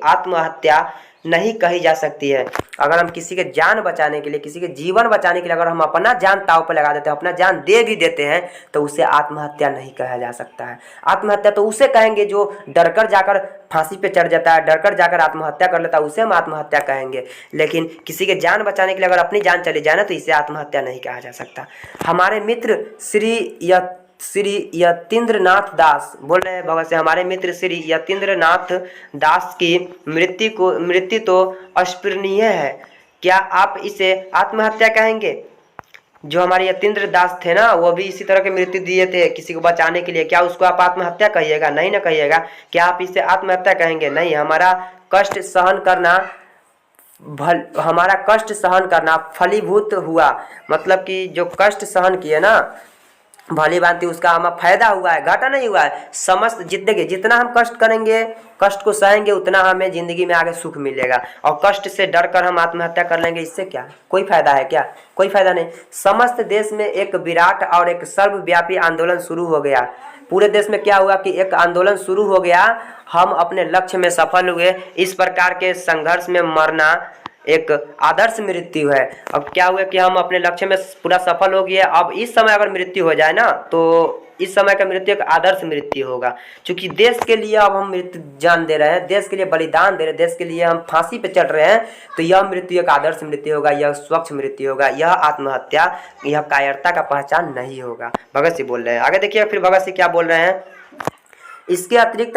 आत्महत्या नहीं कही जा सकती है। अगर हम किसी के जान बचाने के लिए, किसी के जीवन बचाने के लिए अगर हम अपना जान ताव पर लगा देते हैं, अपना जान दे भी देते हैं, तो उसे आत्महत्या नहीं कहा जा सकता है। आत्महत्या तो उसे कहेंगे जो डरकर जाकर फांसी पे चढ़ जाता है, डरकर जाकर आत्महत्या कर लेता है, उसे हम आत्महत्या कहेंगे। लेकिन किसी के जान बचाने के लिए अगर अपनी जान चली जाए ना, तो इसे आत्महत्या नहीं कहा जा सकता। हमारे मित्र श्री यतीन्द्रनाथ दास बोल रहे हैं भगत से, हमारे मित्र श्री यतीन्द्रनाथ दास की मृत्यु तो अस्पृहणीय है। क्या आप इसे आत्महत्या कहेंगे? जो हमारे यतीन्द्र दास थे ना, वो भी इसी तरह की मृत्यु दिए थे किसी को बचाने के लिए। क्या उसको आप आत्महत्या कहिएगा? नहीं ना कहिएगा। क्या आप इसे आत्महत्या कहेंगे? नहीं। हमारा कष्ट सहन करना फलीभूत हुआ, मतलब कि जो कष्ट सहन किए ना भली भांति, उसका हमें फायदा हुआ है, घाटा नहीं हुआ है। समस्त जितना हम कष्ट करेंगे, कष्ट को सहेंगे, उतना हमें जिंदगी में आगे सुख मिलेगा। और कष्ट से डर कर हम आत्महत्या कर लेंगे, इससे क्या कोई फायदा है? क्या कोई फायदा नहीं। समस्त देश में एक विराट और एक सर्वव्यापी आंदोलन शुरू हो गया। पूरे देश में क्या हुआ कि एक आंदोलन शुरू हो गया, हम अपने लक्ष्य में सफल हुए। इस प्रकार के संघर्ष में मरना एक आदर्श मृत्यु है। अब क्या हुआ कि हम अपने लक्ष्य में पूरा सफल हो गए, अब इस समय अगर मृत्यु हो जाए ना तो इस समय का मृत्यु एक आदर्श मृत्यु होगा। क्योंकि देश के लिए अब हम मृत्यु जान दे रहे हैं, देश के लिए बलिदान दे रहे हैं, देश के लिए हम फांसी पे चढ़ रहे हैं, तो यह मृत्यु एक आदर्श मृत्यु होगा, यह स्वच्छ मृत्यु होगा, यह आत्महत्या, यह कायरता का पहचान नहीं होगा। भगत सिंह बोल रहे हैं। आगे देखिए फिर भगत सिंह क्या बोल रहे हैं। इसके अतिरिक्त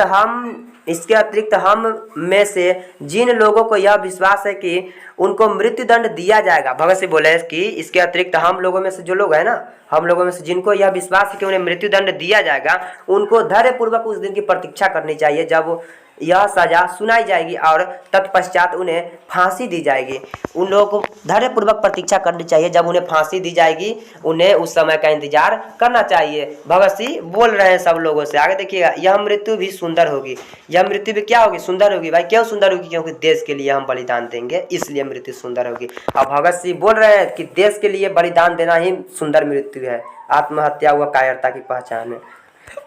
हम में से जिन लोगों को यह विश्वास है कि उनको मृत्युदंड दिया जाएगा, भगत सिंह बोले कि इसके अतिरिक्त हम लोगों में से जो लोग हैं ना, हम लोगों में से जिनको यह विश्वास है कि उन्हें मृत्युदंड दिया जाएगा, उनको धैर्यपूर्वक उस दिन की प्रतीक्षा करनी चाहिए जब यह सजा सुनाई जाएगी और तत्पश्चात उन्हें फांसी दी जाएगी। उन लोगों को धैर्यपूर्वक प्रतीक्षा करनी चाहिए, जब उन्हें फांसी दी जाएगी उन्हें उस समय का इंतजार करना चाहिए। भगत सिंह बोल रहे हैं सब लोगों से। आगे देखिएगा, यह मृत्यु भी सुंदर होगी। यह मृत्यु भी क्या होगी? सुंदर होगी। भाई क्यों सुंदर होगी? क्योंकि देश के लिए हम बलिदान देंगे, इसलिए मृत्यु सुंदर होगी। अब भगत सिंह बोल रहे हैं कि देश के लिए बलिदान देना ही सुंदर मृत्यु है, आत्महत्या व कायरता की पहचान है।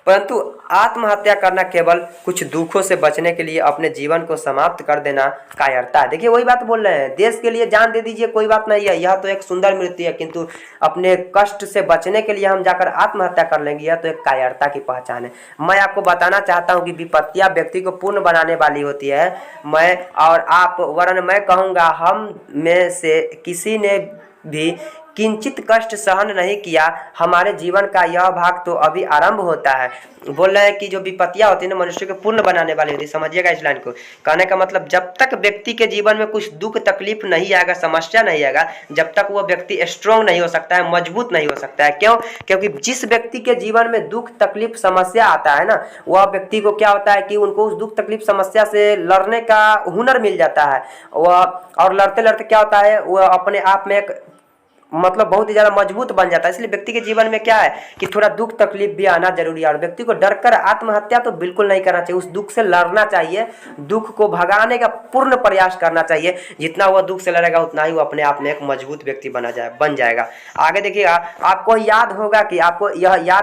परंतु आत्महत्या करना केवल कुछ दुखों से बचने के लिए अपने जीवन को समाप्त कर देना कायरता है। देखिए वही बात बोल रहे हैं, देश के लिए जान दे दीजिए, कोई बात नहीं है, यह तो एक सुंदर मृत्यु है, किंतु अपने कष्ट से बचने के लिए हम जाकर आत्महत्या कर लेंगे, यह तो एक कायरता की पहचान है। मैं आपको बताना चाहता हूँ कि विपत्तियां व्यक्ति को पूर्ण बनाने वाली होती है। मैं और आप, वरन मैं कहूँगा हम में से किसी ने भी किंचित कष्ट सहन नहीं किया, हमारे जीवन का यह भाग तो अभी आरंभ होता है। बोल रहे हैं कि जो विपत्तियां होती है ना, मनुष्य को पूर्ण बनाने वाली होती है। समझिएगा इस लाइन को। कहने का मतलब जब तक व्यक्ति के जीवन में कुछ दुख तकलीफ नहीं आएगा, समस्या नहीं आएगा, जब तक वह व्यक्ति स्ट्रांग नहीं हो सकता है, मजबूत नहीं हो सकता है। क्यों? क्योंकि जिस व्यक्ति के जीवन में दुख तकलीफ समस्या आता है ना, वह व्यक्ति को क्या होता है कि उनको उस दुख तकलीफ समस्या से लड़ने का हुनर मिल जाता है। वह और लड़ते लड़ते क्या होता है, वह अपने आप में एक मतलब बहुत ही ज़्यादा मजबूत बन जाता है। इसलिए व्यक्ति के जीवन में क्या है कि थोड़ा दुख तकलीफ भी आना जरूरी है, और व्यक्ति को डरकर आत्महत्या तो बिल्कुल नहीं करना चाहिए। उस दुख से लड़ना चाहिए, दुख को भगाने का पूर्ण प्रयास करना चाहिए। जितना वो दुख से लड़ेगा उतना ही वो अपने आप में एक मजबूत व्यक्ति बन जाएगा। आगे देखिएगा, आपको यह याद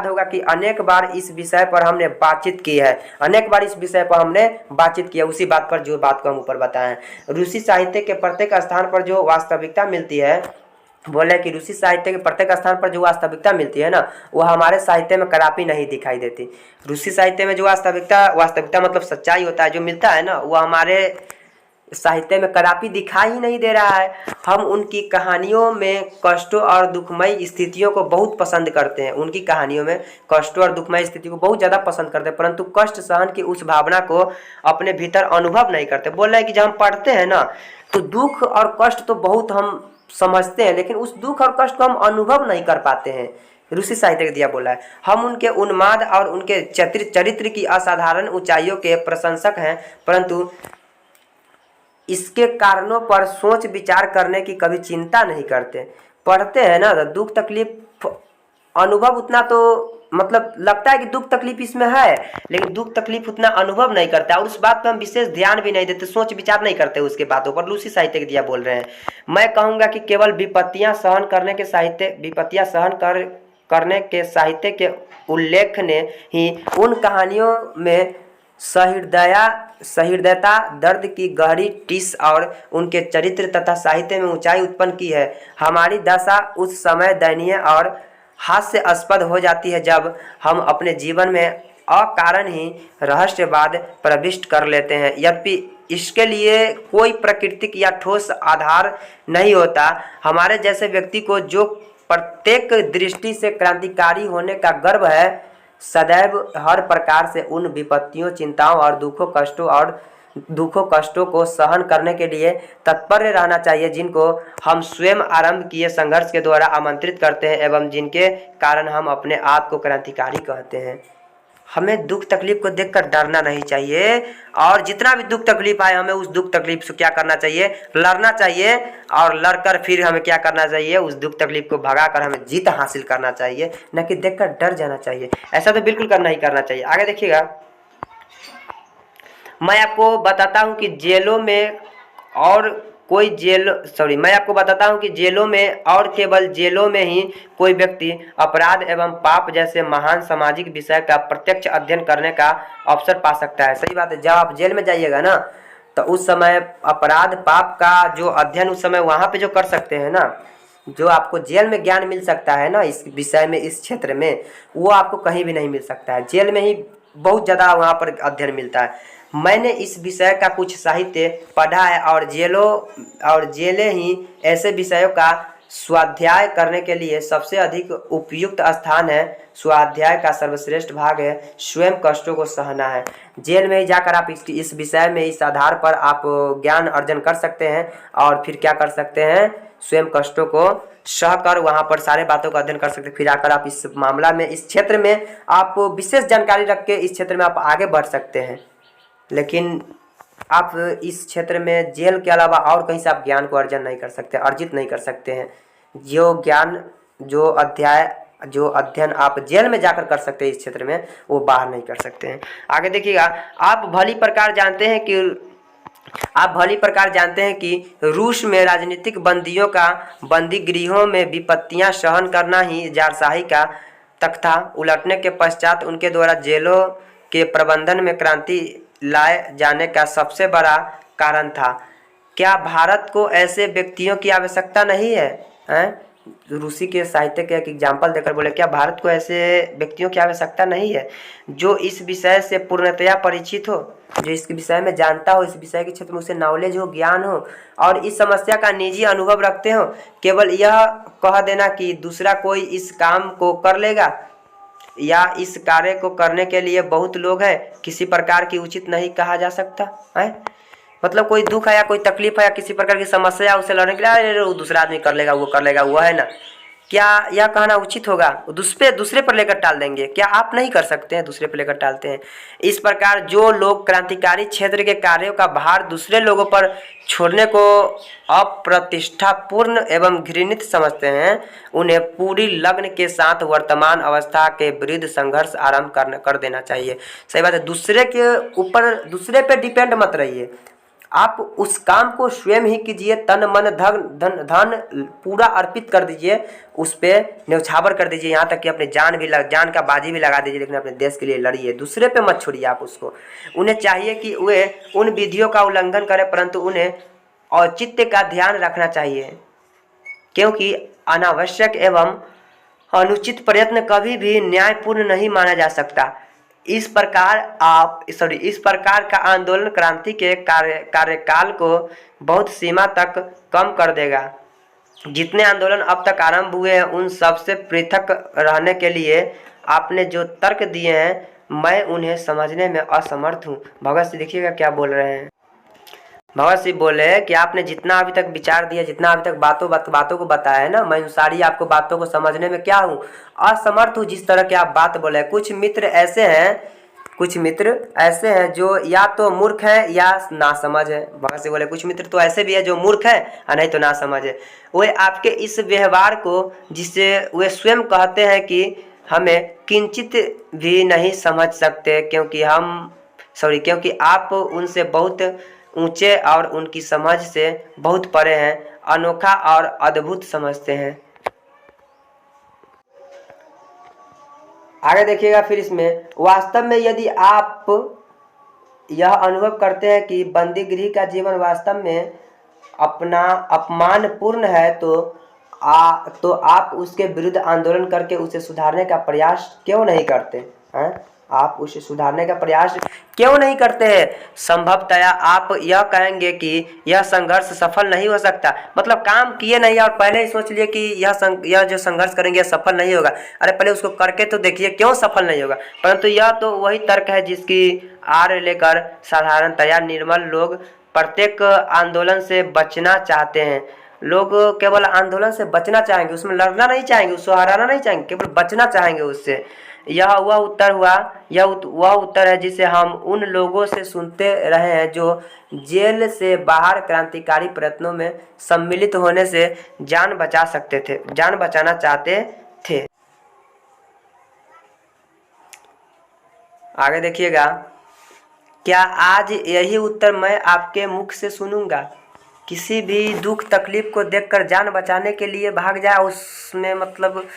होगा कि अनेक बार इस विषय पर हमने बातचीत की है, अनेक बार इस विषय पर हमने बातचीत की है, उसी बात पर जो बात को हम ऊपर बताए हैं। रूसी साहित्य के प्रत्येक स्थान पर जो वास्तविकता मिलती है, बोले कि रूसी साहित्य के प्रत्येक स्थान पर जो वास्तविकता मिलती है ना, वह हमारे साहित्य में कदापि नहीं दिखाई देती। रूसी साहित्य में जो वास्तविकता मतलब सच्चाई होता है, जो मिलता है ना, वह हमारे साहित्य में कदापि दिखाई ही नहीं दे रहा है। हम उनकी कहानियों में कष्टों और दुखमय स्थितियों को बहुत पसंद करते हैं, उनकी कहानियों में कष्टों और दुखमय स्थिति को बहुत ज़्यादा पसंद करते हैं, परंतु कष्ट सहन की उस भावना को अपने भीतर अनुभव नहीं करते। बोल रहे हैं कि जब हम पढ़ते हैं ना, तो दुख और कष्ट तो बहुत हम समझते हैं, लेकिन उस दुख और कष्ट को हम अनुभव नहीं कर पाते हैं। रूसी साहित्य का दिया बोला है। हम उनके उन्माद और उनके चरित्र की असाधारण ऊंचाइयों के प्रशंसक हैं, परंतु इसके कारणों पर सोच विचार करने की कभी चिंता नहीं करते। पढ़ते हैं ना, तो दुख तकलीफ अनुभव उतना तो मतलब लगता है कि दुख तकलीफ इसमें है, लेकिन दुख तकलीफ उतना अनुभव नहीं करता, और उस बात पर हम विशेष ध्यान भी नहीं देते, सोच विचार नहीं करते उसके बातों पर। रूसी साहित्य के दिया बोल रहे हैं। मैं कहूँगा कि केवल विपत्तियाँ सहन करने के साहित्य के उल्लेख ने ही उन कहानियों में सहृदयता, दर्द की गहरी टीस और उनके चरित्र तथा साहित्य में ऊंचाई उत्पन्न की है। हमारी दशा उस समय दयनीय और हास्यास्पद हो जाती है जब हम अपने जीवन में अकारण ही रहस्यवाद प्रविष्ट कर लेते हैं, यद्यपि इसके लिए कोई प्राकृतिक या ठोस आधार नहीं होता। हमारे जैसे व्यक्ति को जो प्रत्येक दृष्टि से क्रांतिकारी होने का गर्व है, सदैव हर प्रकार से उन विपत्तियों, चिंताओं और दुखों कष्टों को सहन करने के लिए तत्पर रहना चाहिए, जिनको हम स्वयं आरंभ किए संघर्ष के द्वारा आमंत्रित करते हैं एवं जिनके कारण हम अपने आप को क्रांतिकारी कहते हैं। हमें दुख तकलीफ को देखकर डरना नहीं चाहिए, और जितना भी दुख तकलीफ आए हमें उस दुख तकलीफ से क्या करना चाहिए, लड़ना चाहिए, और लड़कर फिर हमें क्या करना चाहिए, उस दुख तकलीफ को भगाकर हमें जीत हासिल करना चाहिए, न कि देखकर डर जाना चाहिए। ऐसा तो बिल्कुल करना ही करना चाहिए। आगे देखिएगा, मैं आपको बताता हूँ कि जेलों में और केवल जेलों में ही कोई व्यक्ति अपराध एवं पाप जैसे महान सामाजिक विषय का प्रत्यक्ष अध्ययन करने का अवसर पा सकता है। सही बात है। जब आप जेल में जाइएगा ना, तो उस समय अपराध पाप का जो अध्ययन उस समय वहाँ पे जो कर सकते हैं ना, जो आपको जेल में ज्ञान मिल सकता है ना इस विषय में, इस क्षेत्र में, वो आपको कहीं भी नहीं मिल सकता है। जेल में ही बहुत ज़्यादा वहाँ पर अध्ययन मिलता है। मैंने इस विषय का कुछ साहित्य पढ़ा है और जेलें ही ऐसे विषयों का स्वाध्याय करने के लिए सबसे अधिक उपयुक्त स्थान है। स्वाध्याय का सर्वश्रेष्ठ भाग है स्वयं कष्टों को सहना है। जेल में ही जाकर आप इस विषय में, इस आधार पर आप ज्ञान अर्जन कर सकते हैं और फिर क्या कर सकते हैं, स्वयं कष्टों को सहकर वहाँ पर सारे बातों का अध्ययन कर सकते हैं। फिर आकर आप इस मामला में, इस क्षेत्र में आप विशेष जानकारी रख के इस क्षेत्र में आप आगे बढ़ सकते हैं। लेकिन आप इस क्षेत्र में जेल के अलावा और कहीं से आप ज्ञान को अर्जित नहीं कर सकते हैं। जो ज्ञान, जो अध्ययन आप जेल में जाकर कर सकते हैं इस क्षेत्र में, वो बाहर नहीं कर सकते हैं। आगे देखिएगा, आप भली प्रकार जानते हैं कि रूस में राजनीतिक बंदियों का बंदी गृहों में विपत्तियां सहन करना ही जारशाही का तख्ता उलटने के पश्चात उनके द्वारा जेलों के प्रबंधन में क्रांति लाए जाने का सबसे बड़ा कारण था। क्या भारत को ऐसे व्यक्तियों की आवश्यकता नहीं है? रूसी के साहित्य के एक एग्जाम्पल देकर बोले, क्या भारत को ऐसे व्यक्तियों की आवश्यकता नहीं है जो इस विषय से पूर्णतया परिचित हो, जो इस विषय में जानता हो, इस विषय के क्षेत्र में उसे नॉलेज हो, ज्ञान हो और इस समस्या का निजी अनुभव रखते हो। केवल यह कह देना कि दूसरा कोई इस काम को कर लेगा या इस कार्य को करने के लिए बहुत लोग हैं, किसी प्रकार की उचित नहीं कहा जा सकता है। मतलब कोई दुख है या कोई तकलीफ है या किसी प्रकार की समस्या है, उसे लड़ने के लिए अरे वो दूसरा आदमी कर लेगा, वो है ना, क्या यह कहना उचित होगा? दूसरे पर लेकर टाल देंगे। क्या आप नहीं कर सकते हैं? दूसरे पर लेकर टालते हैं। इस प्रकार जो लोग क्रांतिकारी क्षेत्र के कार्यों का भार दूसरे लोगों पर छोड़ने को अप्रतिष्ठापूर्ण एवं घृणित समझते हैं, उन्हें पूरी लगन के साथ वर्तमान अवस्था के विरुद्ध संघर्ष आरंभ कर देना चाहिए। सही बात है। दूसरे पे डिपेंड मत रहिए, आप उस काम को स्वयं ही कीजिए, तन मन धन पूरा अर्पित कर दीजिए, उस पर न्यौछावर कर दीजिए, यहाँ तक कि अपने जान का बाजी भी लगा दीजिए, लेकिन अपने देश के लिए लड़िए। दूसरे पे मत छोड़िए आप उसको। उन्हें चाहिए कि वे उन विधियों का उल्लंघन करें, परंतु उन्हें औचित्य का ध्यान रखना चाहिए, क्योंकि अनावश्यक एवं अनुचित प्रयत्न कभी भी न्यायपूर्ण नहीं माना जा सकता। इस प्रकार का आंदोलन क्रांति के कार्यकाल को बहुत सीमा तक कम कर देगा। जितने आंदोलन अब तक आरंभ हुए हैं उन सबसे पृथक रहने के लिए आपने जो तर्क दिए हैं, मैं उन्हें समझने में असमर्थ हूँ। भगत सिंह देखिएगा क्या बोल रहे हैं। भगत सिंह बोले कि आपने जितना अभी तक विचार दिया, जितना अभी तक बातों को बताया है ना, मैं सारी आपको बातों को समझने में क्या हूँ, असमर्थ हूँ। जिस तरह के आप बात बोले, कुछ मित्र ऐसे हैं जो या तो मूर्ख है या नासमझ है। भगत सिंह बोले कुछ मित्र तो ऐसे भी है जो मूर्ख है और नहीं तो नासमझ है। वे आपके इस व्यवहार को, जिसे वे स्वयं कहते हैं कि हमें किंचित भी नहीं समझ सकते, क्योंकि आप उनसे बहुत ऊंचे और उनकी समझ से बहुत परे हैं, अनोखा और अद्भुत समझते हैं। आगे देखिएगा फिर इसमें, वास्तव में यदि आप यह अनुभव करते हैं कि बंदी गृह का जीवन वास्तव में अपना अपमानपूर्ण है, तो आप उसके विरुद्ध आंदोलन करके उसे सुधारने का प्रयास क्यों नहीं करते हैं? आप उसे सुधारने का प्रयास क्यों नहीं करते हैं? संभवतया आप यह कहेंगे कि यह संघर्ष सफल नहीं हो सकता, मतलब काम किए नहीं और पहले ही सोच लिए कि यह जो संघर्ष करेंगे सफल नहीं होगा। अरे पहले उसको करके तो देखिए क्यों सफल नहीं होगा। परंतु यह तो वही तर्क है जिसकी आड़ लेकर साधारणतया निर्मल लोग प्रत्येक आंदोलन से बचना चाहते हैं। लोग केवल आंदोलन से बचना चाहेंगे, उसमें लड़ना नहीं चाहेंगे, उसको हराना नहीं चाहेंगे, केवल बचना चाहेंगे उससे। यह वह उत्तर है जिसे हम उन लोगों से सुनते रहे हैं जो जेल से बाहर क्रांतिकारी प्रयत्नों में सम्मिलित होने से जान बचाना चाहते थे। आगे देखिएगा, क्या आज यही उत्तर मैं आपके मुख से सुनूंगा? किसी भी दुख तकलीफ को देखकर जान बचाने के लिए भाग जाए, उसमें मतलब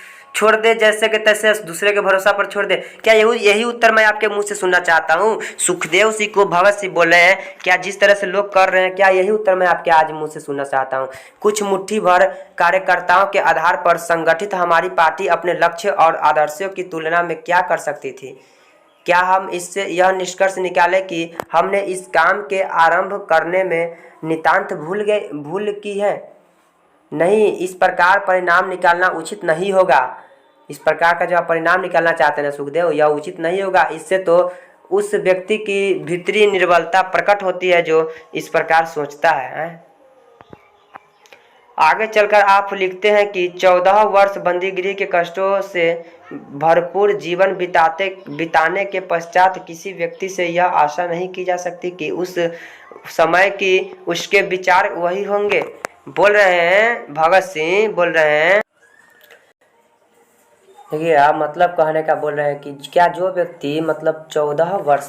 छोड़ दे, जैसे कि तैसे दूसरे के भरोसा पर छोड़ दे। क्या यही उत्तर मैं आपके मुंह से सुनना चाहता हूँ? सुखदेव सिंह को भगत सिंह बोल रहे हैं, क्या जिस तरह से लोग कर रहे हैं, क्या यही उत्तर मैं आपके आज मुंह से सुनना चाहता हूँ? कुछ मुट्ठी भर कार्यकर्ताओं के आधार पर संगठित हमारी पार्टी अपने लक्ष्य और आदर्शों की तुलना में क्या कर सकती थी? क्या हम इससे यह निष्कर्ष निकालें कि हमने इस काम के आरंभ करने में नितांत भूल की है? नहीं, इस प्रकार परिणाम निकालना उचित नहीं होगा। इस प्रकार का जो आप परिणाम निकालना चाहते हैं सुखदेव, यह उचित नहीं होगा। इससे तो उस व्यक्ति की भीतरी निर्बलता प्रकट होती है जो इस प्रकार सोचता है। आगे चलकर आप लिखते हैं कि 14 वर्ष बंदीगिरी के कष्टों से भरपूर जीवन बिताने के पश्चात किसी व्यक्ति से यह आशा नहीं की जा सकती कि उस समय की उसके विचार वही होंगे। बोल रहे हैं भगत सिंह, बोल रहे हैं, देखिए आप मतलब कहने का बोल रहे हैं कि क्या जो व्यक्ति मतलब 14 वर्ष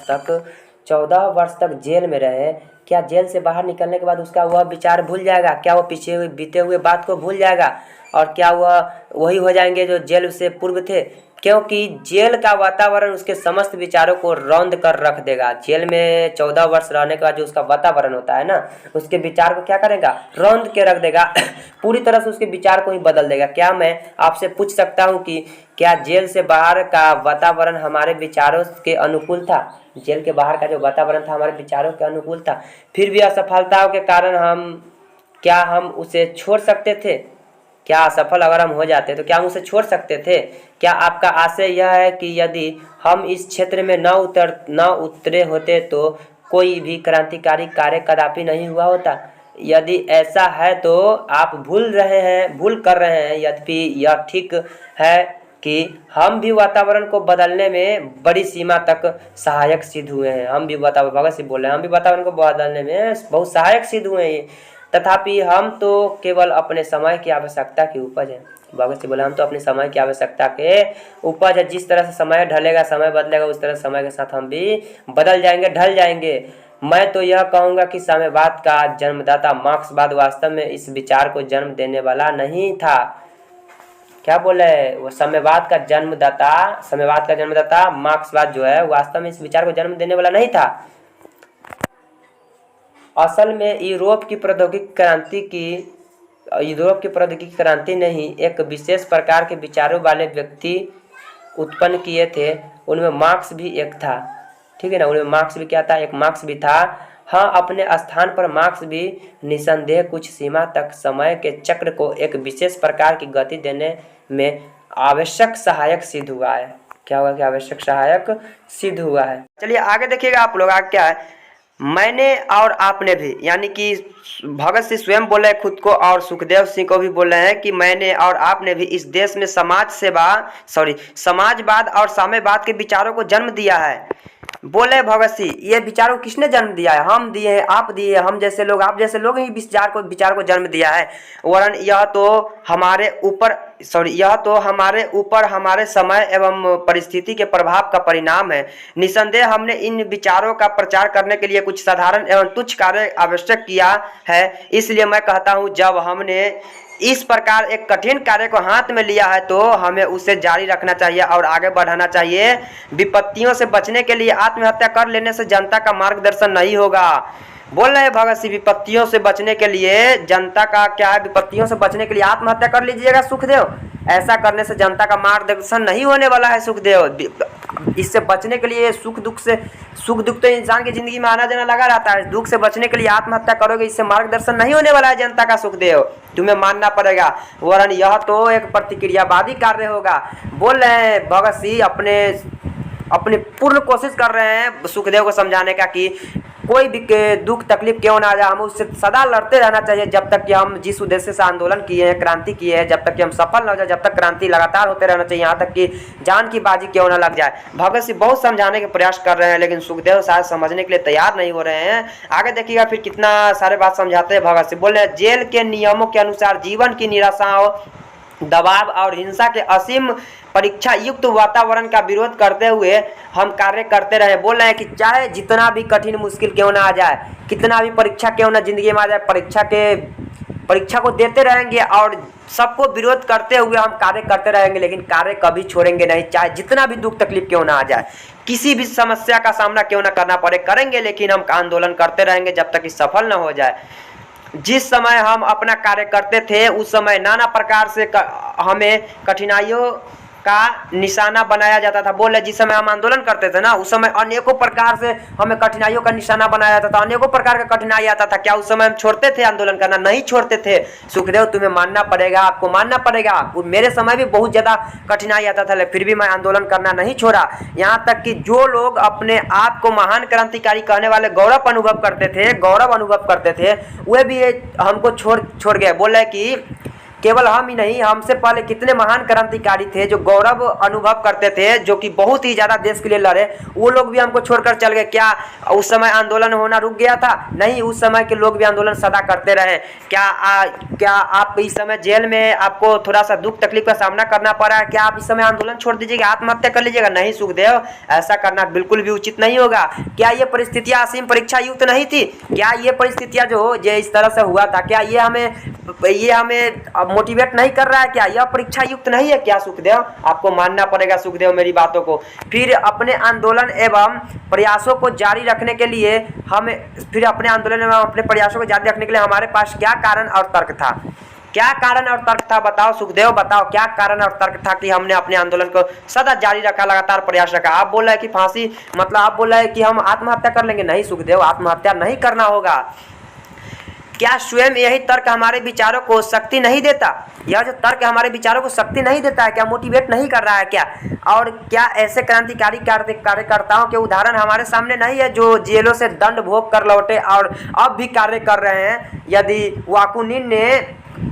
तक जेल में रहे, क्या जेल से बाहर निकलने के बाद उसका वह विचार भूल जाएगा? क्या वो पीछे हुए बीते हुए बात को भूल जाएगा? और क्या वह वही हो जाएंगे जो जेल से पूर्व थे? क्योंकि जेल का वातावरण उसके समस्त विचारों को रौंद कर रख देगा। जेल में 14 वर्ष रहने के बाद जो उसका वातावरण होता है ना, उसके विचार को क्या करेगा? रौंद के रख देगा पूरी तरह से उसके विचार को ही बदल देगा। क्या मैं आपसे पूछ सकता हूँ कि क्या जेल से बाहर का वातावरण हमारे विचारों के अनुकूल था? जेल के बाहर का जो वातावरण था हमारे विचारों के अनुकूल था। फिर भी असफलताओं के कारण हम उसे छोड़ सकते थे? क्या असफल अगर हम हो जाते तो क्या हम उसे छोड़ सकते थे? क्या आपका आशय यह है कि यदि हम इस क्षेत्र में न उतरे होते तो कोई भी क्रांतिकारी कार्य कदापि नहीं हुआ होता? यदि ऐसा है तो आप भूल कर रहे हैं। यद्यपि यह ठीक है कि हम भी वातावरण को बदलने में बड़ी सीमा तक सहायक सिद्ध हुए हैं। भगत सिंह बोल रहे हैं, हम भी वातावरण को बदलने में बहुत सहायक सिद्ध हुए हैं, तथापि हम तो केवल अपने समय की आवश्यकता की उपज है। भगत सिंह बोले, हम तो अपने समय की आवश्यकता के उपज है। जिस तरह से समय ढलेगा, समय बदलेगा, उस तरह समय के साथ हम भी बदल जाएंगे, ढल जाएंगे। मैं तो यह कहूँगा कि साम्यवाद का जन्मदाता मार्क्सवाद वास्तव में इस विचार को जन्म देने वाला नहीं था। क्या बोले? वो साम्यवाद का जन्मदाता मार्क्सवाद जो है वास्तव में इस विचार को जन्म देने वाला नहीं था। असल में यूरोप की प्रौद्योगिकी क्रांति ने ही एक विशेष प्रकार के विचारों वाले व्यक्ति उत्पन्न किए थे। उनमें मार्क्स भी एक था, ठीक है ना? उनमें मार्क्स भी क्या था? एक मार्क्स भी था। हाँ, अपने स्थान पर मार्क्स भी निसंदेह कुछ सीमा तक समय के चक्र को एक विशेष प्रकार की गति देने में आवश्यक सहायक सिद्ध हुआ है। क्या हुआ कि आवश्यक सहायक सिद्ध हुआ है। चलिए आगे देखिएगा आप लोग। आगे क्या है? मैंने और आपने भी, यानी कि भगत सिंह स्वयं बोल रहे हैं खुद को, और सुखदेव सिंह को भी बोल रहे हैं कि मैंने और आपने भी इस देश में समाजवाद और साम्यवाद के विचारों को जन्म दिया है। बोले भगत सिंह, ये विचारों को किसने जन्म दिया है? हम दिए हैं, आप दिए हैं, हम जैसे लोग, आप जैसे लोग ही विचार को जन्म दिया है। वरन यह तो हमारे ऊपर हमारे समय एवं परिस्थिति के प्रभाव का परिणाम है। निसंदेह हमने इन विचारों का प्रचार करने के लिए कुछ साधारण एवं तुच्छ कार्य आवश्यक किया है। इसलिए मैं कहता हूँ, जब हमने इस प्रकार एक कठिन कार्य को हाथ में लिया है तो हमें उसे जारी रखना चाहिए और आगे बढ़ाना चाहिए। विपत्तियों से बचने के लिए आत्महत्या कर लेने से जनता का मार्गदर्शन नहीं होगा। बोल रहे हैं भगत सिंह, विपत्तियों से बचने के लिए जनता का क्या है? विपत्तियों से बचने के लिए आत्महत्या कर लीजिएगा सुखदेव। ऐसा करने से जनता का मार्गदर्शन नहीं होने वाला है सुखदेव। इससे बचने के लिए सुख दुख तो इंसान की जिंदगी में आना जाना लगा रहता है। दुख से बचने के लिए आत्महत्या करोगे, इससे मार्गदर्शन नहीं होने वाला है जनता का सुखदेव, तुम्हें मानना पड़ेगा। वरन यह तो एक प्रतिक्रियावादी कार्य होगा। बोल रहे हैं भगत सिंह, अपनी पूर्ण कोशिश कर रहे हैं सुखदेव को समझाने का कि कोई भी दुख तकलीफ क्यों ना आ जाए, हमें उससे सदा लड़ते रहना चाहिए। जब तक कि हम जिस उद्देश्य से आंदोलन किए हैं, क्रांति किए हैं, जब तक कि हम सफल न हो जाए, जब तक क्रांति लगातार होते रहना चाहिए, यहाँ तक कि जान की बाजी क्यों ना लग जाए। भगत सिंह बहुत समझाने के प्रयास कर रहे हैं, लेकिन सुखदेव शायद समझने के लिए तैयार नहीं हो रहे हैं। आगे देखिएगा फिर कितना सारे बात समझाते हैं भगत सिंह। बोल रहे हैं, जेल के नियमों के अनुसार जीवन की निराशाओं, दबाव और हिंसा के असीम परीक्षा युक्त वातावरण का विरोध करते हुए हम कार्य करते रहे। बोल रहे हैं कि चाहे जितना भी कठिन मुश्किल क्यों ना आ जाए, कितना भी परीक्षा क्यों ना जिंदगी में आ जाए, परीक्षा को देते रहेंगे और सबको विरोध करते हुए हम कार्य करते रहेंगे, लेकिन कार्य कभी छोड़ेंगे नहीं, चाहे जितना भी दुख तकलीफ क्यों ना आ जाए, किसी भी समस्या का सामना क्यों ना करना पड़े, करेंगे, लेकिन हम आंदोलन करते रहेंगे जब तक कि सफल न हो जाए। जिस समय हम अपना कार्य करते थे उस समय नाना प्रकार से हमें कठिनाइयों का निशाना बनाया जाता था। बोले जिस समय हम आंदोलन करते थे ना, उस समय अनेकों प्रकार से हमें कठिनाइयों का निशाना बनाया जाता था, अनेकों प्रकार का कठिनाई आता था। क्या उस समय हम छोड़ते थे आंदोलन करना? नहीं छोड़ते थे। सुखदेव तुम्हें मानना पड़ेगा, आपको मानना पड़ेगा, मेरे समय भी बहुत ज़्यादा कठिनाई आता था, फिर भी मैं आंदोलन करना नहीं छोड़ा। यहाँ तक कि जो लोग अपने आप को महान क्रांतिकारी कहने वाले गौरव अनुभव करते थे वे भी हमको छोड़ गए। बोले कि केवल हम ही नहीं, हमसे पहले कितने महान क्रांतिकारी थे जो गौरव अनुभव करते थे, जो कि बहुत ही ज़्यादा देश के लिए लड़े, वो लोग भी हमको छोड़कर चल गए। क्या उस समय आंदोलन होना रुक गया था? नहीं, उस समय के लोग भी आंदोलन सदा करते रहे। क्या आप इस समय जेल में आपको थोड़ा सा दुख तकलीफ का सामना करना पड़ा है? क्या आप इस समय आंदोलन छोड़ दीजिएगा, आत्महत्या कर लीजिएगा? नहीं सुखदेव, ऐसा करना बिल्कुल भी उचित नहीं होगा। क्या ये परिस्थितियाँ असीम परीक्षा युक्त नहीं थी? क्या ये परिस्थितियाँ जो इस तरह से हुआ था, क्या ये हमें मोटिवेट नहीं कर रहा है? क्या यह परीक्षा युक्त नहीं है क्या सुखदेव? आपको मानना पड़ेगा सुखदेव मेरी बातों को। फिर अपने आंदोलन एवं प्रयासों को जारी रखने के लिए हमारे पास क्या कारण और तर्क था? क्या कारण और तर्क था? बताओ सुखदेव, बताओ क्या कारण और तर्क था कि हमने अपने आंदोलन को सदा जारी रखा, लगातार प्रयास रखा? आप बोल रहे हैं कि फांसी, मतलब आप बोल रहे हैं कि हम आत्महत्या कर लेंगे? नहीं सुखदेव, आत्महत्या नहीं करना होगा। क्या स्वयं यही तर्क हमारे विचारों को शक्ति नहीं देता? यह जो तर्क हमारे विचारों को शक्ति नहीं देता है क्या? मोटिवेट नहीं कर रहा है क्या? और क्या ऐसे क्रांतिकारी कार्यकर्ताओं के उदाहरण हमारे सामने नहीं है जो जेलों से दंड भोग कर लौटे और अब भी कार्य कर रहे हैं? यदि वाकुनिन ने,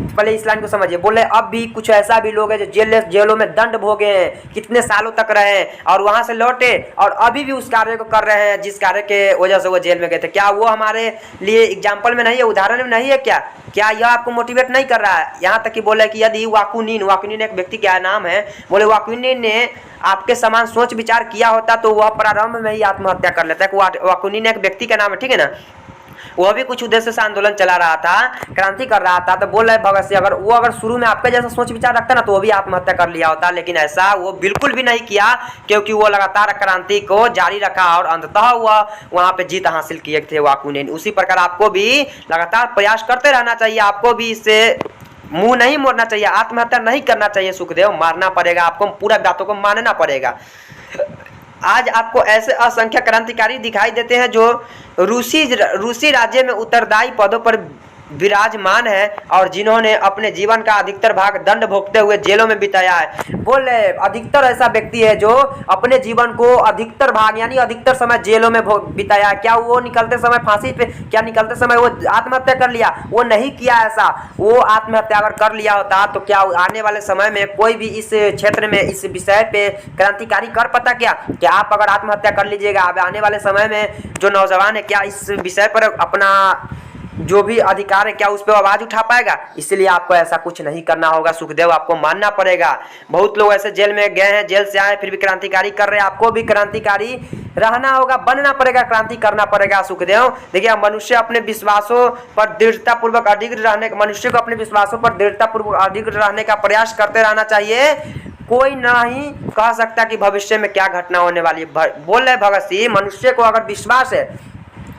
पहले इस लाइन को समझिए, बोले अब भी कुछ ऐसा भी लोग हैं जो जेलों में दंड भोगे हैं, कितने सालों तक रहे हैं और वहां से लौटे और अभी भी उस कार्य को कर रहे हैं जिस कार्य के वजह से वो जेल में गए थे। क्या वो हमारे लिए एग्जाम्पल में नहीं है, उदाहरण में नहीं है क्या? क्या यह आपको मोटिवेट नहीं कर रहा है? यहाँ तक कि बोले कि यदि वाकुनिन एक व्यक्ति क्या नाम है, बोले वाकुनिन ने आपके समान सोच विचार किया होता तो वह प्रारंभ में ही आत्महत्या कर लेता है। वाकुनिन एक व्यक्ति का नाम है, ठीक है ना? वह भी कुछ उद्देश्य से आंदोलन चला रहा था, क्रांति कर रहा था। तो बोल रहे भगत सिंह अगर शुरू में आपके जैसा सोच विचार रखता ना तो वो भी आत्महत्या कर लिया होता, लेकिन ऐसा वो बिल्कुल भी नहीं किया, क्योंकि वो लगातार क्रांति को जारी रखा और अंततः वह वहां पे जीत हासिल किए थे वाकुनिन। उसी प्रकार आपको भी लगातार प्रयास करते रहना चाहिए, आपको भी इससे मुंह नहीं मोड़ना चाहिए, आत्महत्या नहीं करना चाहिए सुखदेव, मारना पड़ेगा आपको, पूरा बातों को मानना पड़ेगा। आज आपको ऐसे असंख्य क्रांतिकारी दिखाई देते हैं जो रूसी राज्य में उत्तरदायी पदों पर विराजमान है और जिन्होंने अपने जीवन का अधिकतर भाग दंड भोगते हुए जेलों में बिताया है। बोले अधिकतर ऐसा व्यक्ति है जो अपने जीवन को अधिकतर भाग यानी अधिकतर समय जेलों में बिताया है। क्या वो निकलते समय फांसी पे, क्या निकलते समय वो आत्महत्या कर लिया? वो नहीं किया ऐसा। वो आत्महत्या अगर कर लिया होता तो क्या आने वाले समय में कोई भी इस क्षेत्र में इस विषय पे क्रांतिकारी कर पाता? क्या आप अगर आत्महत्या कर लीजिएगा, अब आने वाले समय में जो नौजवान है क्या इस विषय पर अपना जो भी अधिकार है क्या उस पर आवाज उठा पाएगा? इसलिए आपको ऐसा कुछ नहीं करना होगा सुखदेव, आपको मानना पड़ेगा। बहुत लोग ऐसे जेल में गए हैं, जेल से आए फिर भी क्रांतिकारी कर रहे हैं, आपको भी क्रांतिकारी रहना होगा, बनना पड़ेगा, क्रांति करना पड़ेगा सुखदेव। देखिए मनुष्य अपने विश्वासों पर दृढ़तापूर्वक अडिग रहने, मनुष्य को अपने विश्वासों पर दृढ़तापूर्वक अडिग रहने का प्रयास करते रहना चाहिए। कोई नहीं कह सकता कि भविष्य में क्या घटना होने वाली है। बोल रहे भगत सिंह, मनुष्य को अगर विश्वास है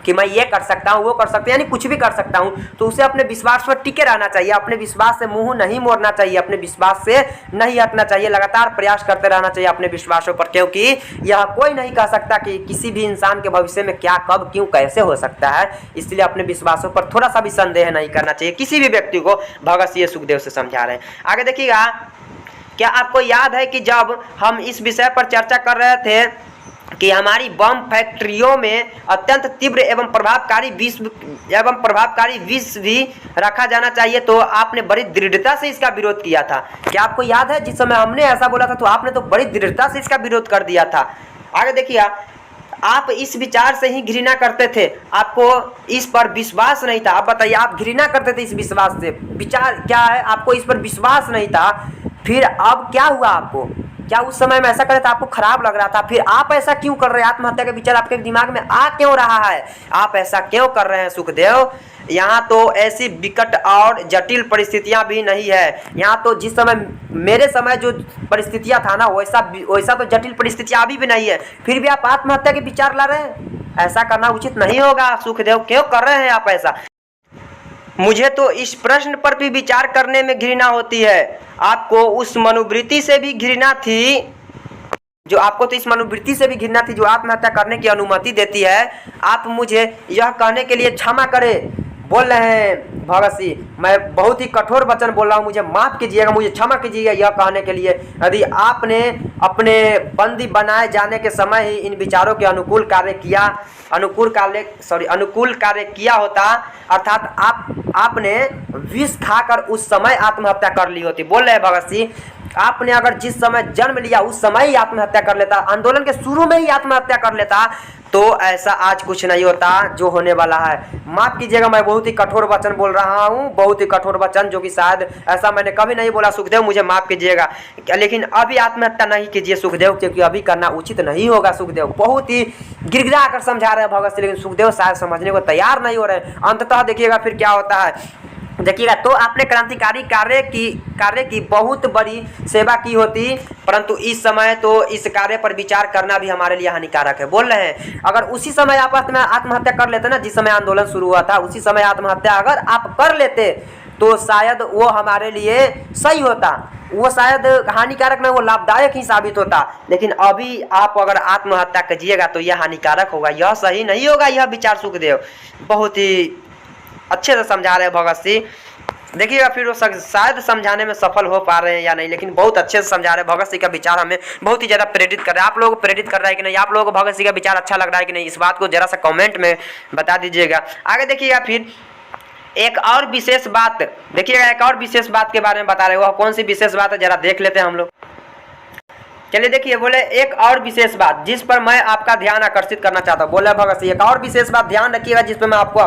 कि मैं ये कर सकता हूँ, वो कर सकता हूँ, यानी कुछ भी कर सकता हूँ, तो उसे अपने विश्वास पर टिके रहना चाहिए, अपने विश्वास से मुंह नहीं मोड़ना चाहिए, अपने विश्वास से नहीं हटना चाहिए, लगातार प्रयास करते रहना चाहिए अपने विश्वासों पर, क्योंकि यह कोई नहीं कह सकता कि किसी भी इंसान के भविष्य में क्या, कब, क्यों, कैसे हो सकता है। इसलिए अपने विश्वासों पर थोड़ा सा भी संदेह नहीं करना चाहिए किसी भी व्यक्ति को। भगत सिंह सुखदेव से समझा रहे हैं। आगे देखिएगा, क्या आपको याद है कि जब हम इस विषय पर चर्चा कर रहे थे कि हमारी बम फैक्ट्रियों में अत्यंत तीव्र एवं प्रभावकारी विष भी रखा जाना चाहिए, तो आपने बड़ी दृढ़ता से इसका विरोध किया था। क्या आपको याद है? जिस समय हमने ऐसा बोला था तो आपने तो बड़ी दृढ़ता से इसका विरोध कर दिया था। आगे देखिए, आप इस विचार से ही घृणा करते थे, आपको इस पर विश्वास नहीं था। आप बताइए, आप घृणा करते थे इस विश्वास से, विचार क्या है, आपको इस पर विश्वास नहीं था, फिर अब क्या हुआ आपको? क्या उस समय में ऐसा करे था आपको खराब लग रहा था? फिर आप ऐसा क्यों कर रहे हैं? आत्महत्या के विचार आपके दिमाग में आ क्यों रहा है? आप ऐसा क्यों कर रहे हैं सुखदेव? यहाँ तो ऐसी विकट और जटिल परिस्थितियां भी नहीं है। यहाँ तो जिस समय मेरे समय जो परिस्थितियां था ना, वैसा तो जटिल परिस्थितियां अभी भी नहीं है, फिर भी आप आत्महत्या के विचार ला रहे हैं। ऐसा करना उचित नहीं होगा सुखदेव। क्यों कर रहे हैं आप ऐसा? मुझे तो इस प्रश्न पर भी विचार करने में घृणा होती है। आपको उस मनोवृत्ति से भी घृणा थी जो आत्महत्या करने की अनुमति देती है। आप मुझे यह कहने के लिए क्षमा करें बोल रहे हैं भगत सिंह, मैं बहुत ही कठोर वचन बोल रहा हूँ, मुझे माफ़ कीजिएगा, मुझे क्षमा कीजिएगा यह कहने के लिए। यदि आपने अपने बंदी बनाए जाने के समय ही इन विचारों के अनुकूल कार्य किया होता, अर्थात आपने विष खाकर उस समय आत्महत्या कर ली होती। बोल रहे हैं भगत सिंह, आपने अगर जिस समय जन्म लिया उस समय ही आत्महत्या कर लेता, आंदोलन के शुरू में ही आत्महत्या कर लेता, तो ऐसा आज कुछ नहीं होता जो होने वाला है। माफ कीजिएगा, मैं बहुत ही कठोर वचन बोल रहा हूँ, बहुत ही कठोर वचन, जो कि शायद ऐसा मैंने कभी नहीं बोला सुखदेव, मुझे माफ कीजिएगा। लेकिन अभी आत्महत्या नहीं कीजिए सुखदेव, क्योंकि अभी करना उचित नहीं होगा सुखदेव। बहुत ही गिड़गिड़ा कर समझा रहे हैं भगत सिंह, लेकिन सुखदेव शायद समझने को तैयार नहीं हो रहे। अंततः देखिएगा फिर क्या होता है, देखिएगा। तो आपने क्रांतिकारी कार्य की बहुत बड़ी सेवा की होती, परंतु इस समय तो इस कार्य पर विचार करना भी हमारे लिए हानिकारक है। बोल रहे हैं अगर उसी समय आप आत्महत्या कर लेते ना, जिस समय आंदोलन शुरू हुआ था, उसी समय आत्महत्या अगर आप कर लेते तो शायद वो हमारे लिए सही होता, वो शायद हानिकारक नहीं, वो लाभदायक ही साबित होता। लेकिन अभी आप अगर आत्महत्या कीजिएगा तो यह हानिकारक होगा, यह सही नहीं होगा। यह विचार सुखदेव बहुत ही अच्छे से समझा रहे हैं भगत सिंह। देखिएगा फिर वो शायद समझाने में सफल हो पा रहे हैं या नहीं, लेकिन बहुत अच्छे से समझा रहे हैं। भगत सिंह का विचार हमें बहुत ही ज़्यादा प्रेरित कर रहा है। आप लोगों को प्रेरित कर रहा है कि नहीं? आप लोगों को भगत सिंह का विचार अच्छा लग रहा है कि नहीं? इस बात को जरा सा कमेंट में बता दीजिएगा। आगे देखिएगा फिर एक और विशेष बात, देखिएगा एक और विशेष बात के बारे में बता रहे हैं। वह कौन सी विशेष बात है जरा देख लेते हैं हम लोग। चलिए देखिए, बोले एक और विशेष बात जिस पर मैं आपका ध्यान आकर्षित करना चाहता हूँ। बोले भगत सिंह एक और विशेष बात ध्यान रखिएगा जिस पर मैं आपको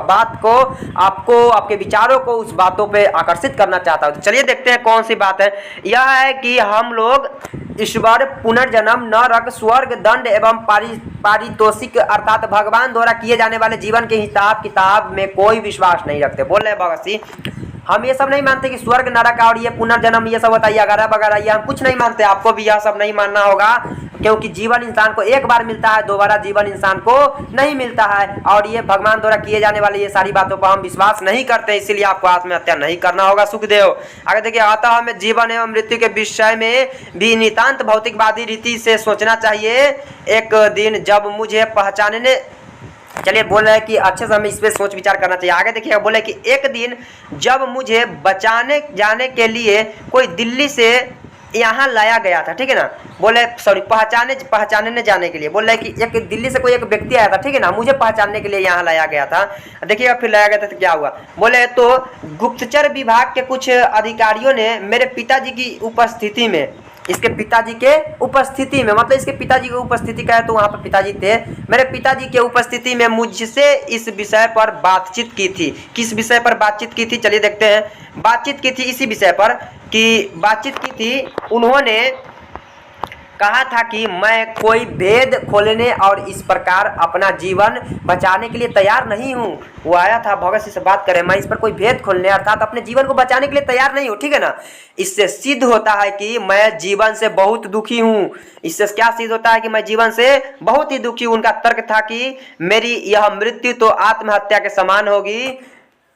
आपके विचारों को उस बातों पे आकर्षित करना चाहता हूँ। तो चलिए देखते हैं कौन सी बात है। यह है कि हम लोग ईश्वर, पुनर्जन्म, नरक, स्वर्ग, दंड एवं पारितोषिक अर्थात भगवान द्वारा किए जाने वाले जीवन के हिसाब किताब में कोई विश्वास नहीं रखते। बोल रहे भगत सिंह हम ये सब नहीं मानते कि स्वर्ग, नरक और ये पुनर्जन्म ये सब होता है वगैरह वगैरह, ये हम कुछ नहीं मानते। आपको भी यह सब नहीं मानना होगा, क्योंकि जीवन इंसान को एक बार मिलता है, दोबारा जीवन इंसान को नहीं मिलता है। और ये भगवान द्वारा किए जाने वाले ये सारी बातों पर हम विश्वास नहीं करते, इसीलिए आपको आत्महत्या नहीं करना होगा सुखदेव। आगे देखिए, अतः हमें जीवन एवं मृत्यु के विषय में भी नितांत भौतिकवादी रीति से सोचना चाहिए। एक दिन जब मुझे पहचानने, चलिए बोल रहे हैं कि अच्छे से हमें इस पर सोच विचार करना चाहिए। आगे देखिए बोले कि एक दिन जब मुझे बचाने जाने के लिए कोई दिल्ली से यहाँ लाया गया था, ठीक है ना, बोले सॉरी पहचानने जाने के लिए, बोल रहे कि एक दिल्ली से कोई एक व्यक्ति आया था, ठीक है ना, मुझे पहचानने के लिए यहाँ लाया गया था। देखिएगा फिर लाया गया था तो क्या हुआ, बोले तो गुप्तचर विभाग के कुछ अधिकारियों ने मेरे पिताजी की उपस्थिति में, इसके पिताजी के उपस्थिति में, मतलब इसके पिताजी की उपस्थिति का है तो वहाँ पर पिताजी थे, मेरे पिताजी के उपस्थिति में मुझसे इस विषय पर बातचीत की थी। किस विषय पर बातचीत की थी चलिए देखते हैं। बातचीत की थी इसी विषय पर कि बातचीत की थी, उन्होंने कहा था कि मैं कोई भेद खोलने और इस प्रकार अपना जीवन बचाने के लिए तैयार नहीं हूँ। वो आया था भगत सिंह से बात करें, मैं इस पर कोई भेद खोलने अर्थात अपने जीवन को बचाने के लिए तैयार नहीं हूँ, ठीक है ना। इससे सिद्ध होता है कि मैं जीवन से बहुत दुखी हूँ। इससे क्या सिद्ध होता है कि मैं जीवन से बहुत ही दुखी हूँ। उनका तर्क था कि मेरी यह मृत्यु तो आत्महत्या के समान होगी,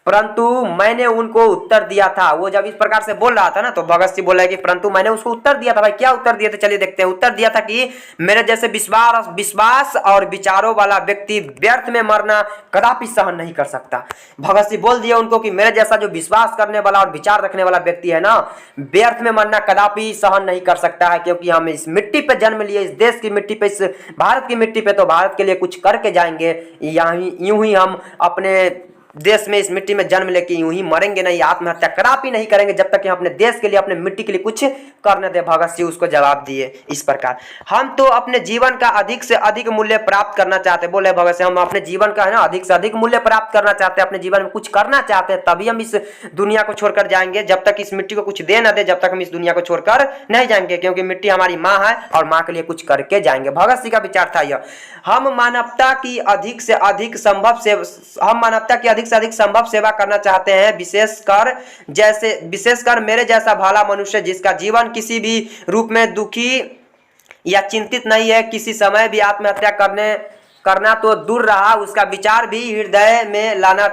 परंतु मैंने उनको उत्तर दिया था। वो जब इस प्रकार से बोल रहा था ना, तो भगत सिंह बोला कि परंतु मैंने उसको उत्तर दिया था। भाई क्या उत्तर दिए थे चलिए देखते हैं। उत्तर दिया था कि मेरे जैसे विश्वास और विचारों वाला व्यक्ति व्यर्थ में मरना कदापि सहन नहीं कर सकता। भगत सिंह बोल दिया उनको कि मेरे जैसा जो विश्वास करने वाला और विचार रखने वाला व्यक्ति है ना, व्यर्थ में मरना कदापि सहन नहीं कर सकता है, क्योंकि हम इस मिट्टी पे जन्म लिए, इस देश की मिट्टी पे, इस भारत की मिट्टी पे, तो भारत के लिए कुछ करके जाएंगे। यूं ही हम अपने
देश में, इस मिट्टी में जन्म लेके यूं ही मरेंगे नहीं, आत्महत्या कदापि नहीं करेंगे जब तक कि हम अपने देश के लिए, अपने मिट्टी के लिए कुछ कर न दे। भगत सिंह उसको जवाब दिए इस प्रकार, हम तो अपने जीवन का अधिक से अधिक मूल्य प्राप्त करना चाहते। बोले भगत सिंह, हम अपने जीवन का है ना अधिक से अधिक मूल्य प्राप्त करना चाहते हैं, अपने जीवन में कुछ करना चाहते हैं, तभी हम इस दुनिया को छोड़कर जाएंगे। जब तक इस मिट्टी को कुछ दे न दे, जब तक हम इस दुनिया को छोड़कर नहीं जाएंगे, क्योंकि मिट्टी हमारी माँ है और माँ के लिए कुछ करके जाएंगे। भगत सिंह का विचार था यह। हम मानवता की अधिक से अधिक संभव सेवा करना चाहते हैं, विशेषकर मेरे जैसा भला मनुष्य जिसका जीवन किसी भी रूप में दुखी या चिंतित नहीं है, किसी समय भी आत्महत्या करना तो दूर रहा, उसका विचार भी हृदय में लाना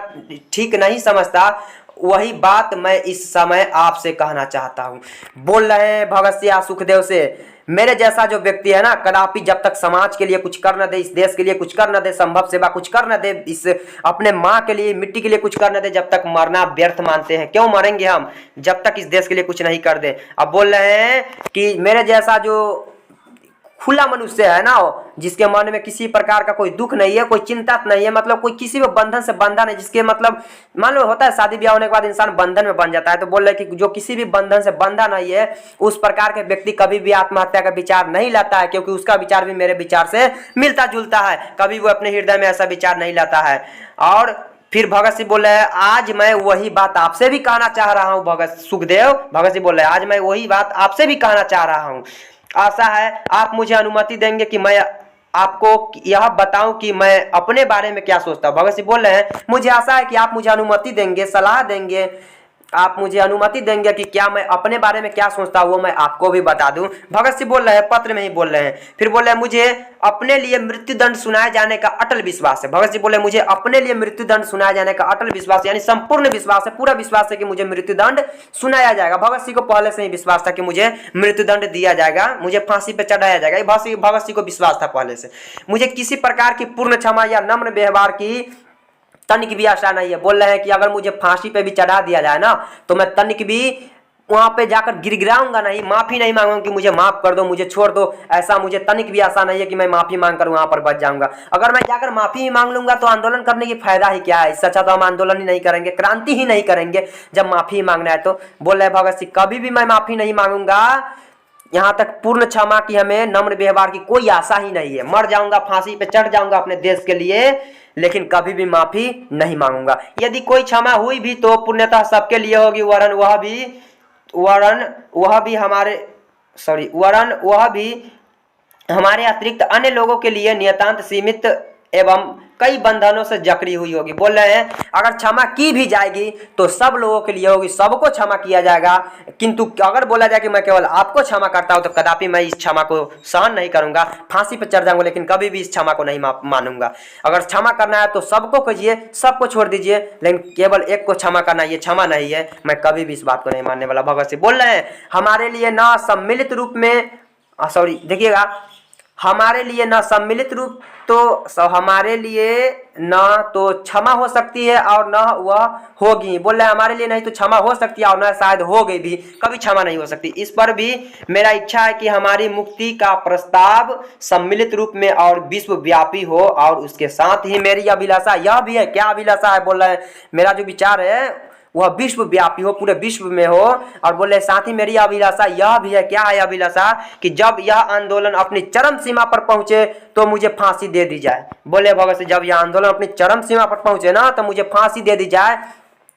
ठीक नहीं समझता, वही बात मैं इस समय आपसे कहना चाहता हूँ। बोल रहे हैं भगत सिंह सुखदेव से, मेरे जैसा जो व्यक्ति है ना, कदापि जब तक समाज के लिए कुछ कर न दे, इस देश के लिए कुछ कर न दे, संभव सेवा कुछ कर न दे, इस अपने माँ के लिए, मिट्टी के लिए कुछ कर न दे, जब तक मरना व्यर्थ मानते हैं। क्यों मरेंगे हम जब तक इस देश के लिए कुछ नहीं कर दे। अब बोल रहे हैं कि मेरे जैसा जो खुला मनुष्य है ना, जिसके मन में किसी प्रकार का कोई दुख नहीं है, कोई चिंता नहीं है, मतलब कोई किसी भी बंधन से बंधा नहीं, जिसके मतलब मान लो होता है शादी ब्याह होने के बाद इंसान बंधन में बन जाता है, तो बोल रहे कि जो किसी भी बंधन से बंधा नहीं है, उस प्रकार के व्यक्ति कभी भी आत्महत्या का विचार नहीं लाता है, क्योंकि उसका विचार भी मेरे विचार से मिलता जुलता है, कभी वो अपने हृदय में ऐसा विचार नहीं लाता है। और फिर भगत सिंह बोले हैं, आज मैं वही बात आपसे भी कहना चाह रहा हूँ। भगत सिंह बोले, आज मैं वही बात आपसे भी कहना चाह रहा हूँ। आशा है आप मुझे अनुमति देंगे कि मैं आपको यह बताऊं कि मैं अपने बारे में क्या सोचता हूं। भगत सिंह बोल रहे हैं, मुझे आशा है कि आप मुझे अनुमति देंगे, सलाह देंगे, आप मुझे अनुमति देंगे कि क्या मैं अपने बारे में क्या सोचता हूं, वो मैं आपको भी बता दूं। भगत सिंह बोल रहे हैं, पत्र में ही बोल रहे हैं। फिर बोल रहे हैं, मुझे अपने लिए मृत्युदंड सुनाए जाने का अटल विश्वास है। भगत सिंह बोले, मुझे अपने लिए मृत्युदंड सुनाए जाने का अटल विश्वास, यानी संपूर्ण विश्वास है, पूरा विश्वास है कि मुझे मृत्युदंड सुनाया जाएगा। भगत सिंह को पहले से ही विश्वास था कि मुझे मृत्युदंड दिया जाएगा, मुझे फांसी पर चढ़ाया जाएगा, भगत सिंह को विश्वास था पहले से। मुझे किसी प्रकार की पूर्ण क्षमा या नम्र व्यवहार की तनिक भी आशा नहीं है। बोल रहे हैं कि अगर मुझे फांसी पे भी चढ़ा दिया जाए ना, तो मैं तनिक भी वहां पे जाकर गिड़गिड़ाऊंगा नहीं, माफी नहीं मांगूंगा कि मुझे माफ कर दो, मुझे छोड़ दो, ऐसा मुझे तनिक भी आशा नहीं है कि मैं माफी मांगकर वहां पर बच जाऊंगा। अगर मैं जाकर माफी ही मांग लूंगा तो आंदोलन करने की फायदा ही क्या है। इससे अच्छा तो हम आंदोलन ही नहीं करेंगे, क्रांति ही नहीं करेंगे जब माफी ही मांगना है तो। बोल रहे भगत सिंह, कभी भी मैं माफी नहीं मांगूंगा, यहाँ तक पूर्ण क्षमा की, हमें नम्र व्यवहार की कोई आशा ही नहीं है। मर जाऊंगा, फांसी पे चढ़ जाऊंगा अपने देश के लिए, लेकिन कभी भी माफी नहीं मांगूंगा। यदि कोई क्षमा हुई भी तो पुण्यतः सबके लिए होगी, वरन वह भी हमारे अतिरिक्त अन्य लोगों के लिए नितांत सीमित एवं कई बंधनों से जकड़ी हुई होगी। बोल रहे हैं, अगर क्षमा की भी जाएगी तो सब लोगों के लिए होगी, सबको क्षमा किया जाएगा, किंतु अगर बोला जाए कि मैं केवल आपको क्षमा करता हूं तो कदापि मैं इस क्षमा को सहन नहीं करूंगा, फांसी पर चढ़ जाऊंगा, लेकिन कभी भी इस क्षमा को नहीं मानूंगा। अगर क्षमा करना है तो सबको कीजिए, सबको छोड़ दीजिए, लेकिन केवल एक को क्षमा करना ये क्षमा नहीं है, मैं कभी भी इस बात को नहीं मानने वाला। भगत सिंह बोल रहे हैं, हमारे लिए न सम्मिलित रूप में देखिएगा, हमारे लिए न सम्मिलित रूप हमारे लिए न तो क्षमा हो सकती है और न वह होगी। बोल रहे हैं, हमारे लिए नहीं तो क्षमा हो सकती है और न शायद हो गई भी, कभी क्षमा नहीं हो सकती। इस पर भी मेरा इच्छा है कि हमारी मुक्ति का प्रस्ताव सम्मिलित रूप में और विश्वव्यापी हो, और उसके साथ ही मेरी अभिलाषा यह भी है। क्या अभिलाषा है? बोल रहे हैं, मेरा जो विचार है वह विश्वव्यापी हो, पूरे विश्व में हो। और बोले साथ ही मेरी अभिलाषा यह भी है। क्या है अभिलाषा? कि जब यह आंदोलन अपनी चरम सीमा पर पहुंचे तो मुझे फांसी दे दी जाए। बोले भगत सिंह, जब यह आंदोलन अपनी चरम सीमा पर पहुंचे ना तो मुझे फांसी दे दी जाए।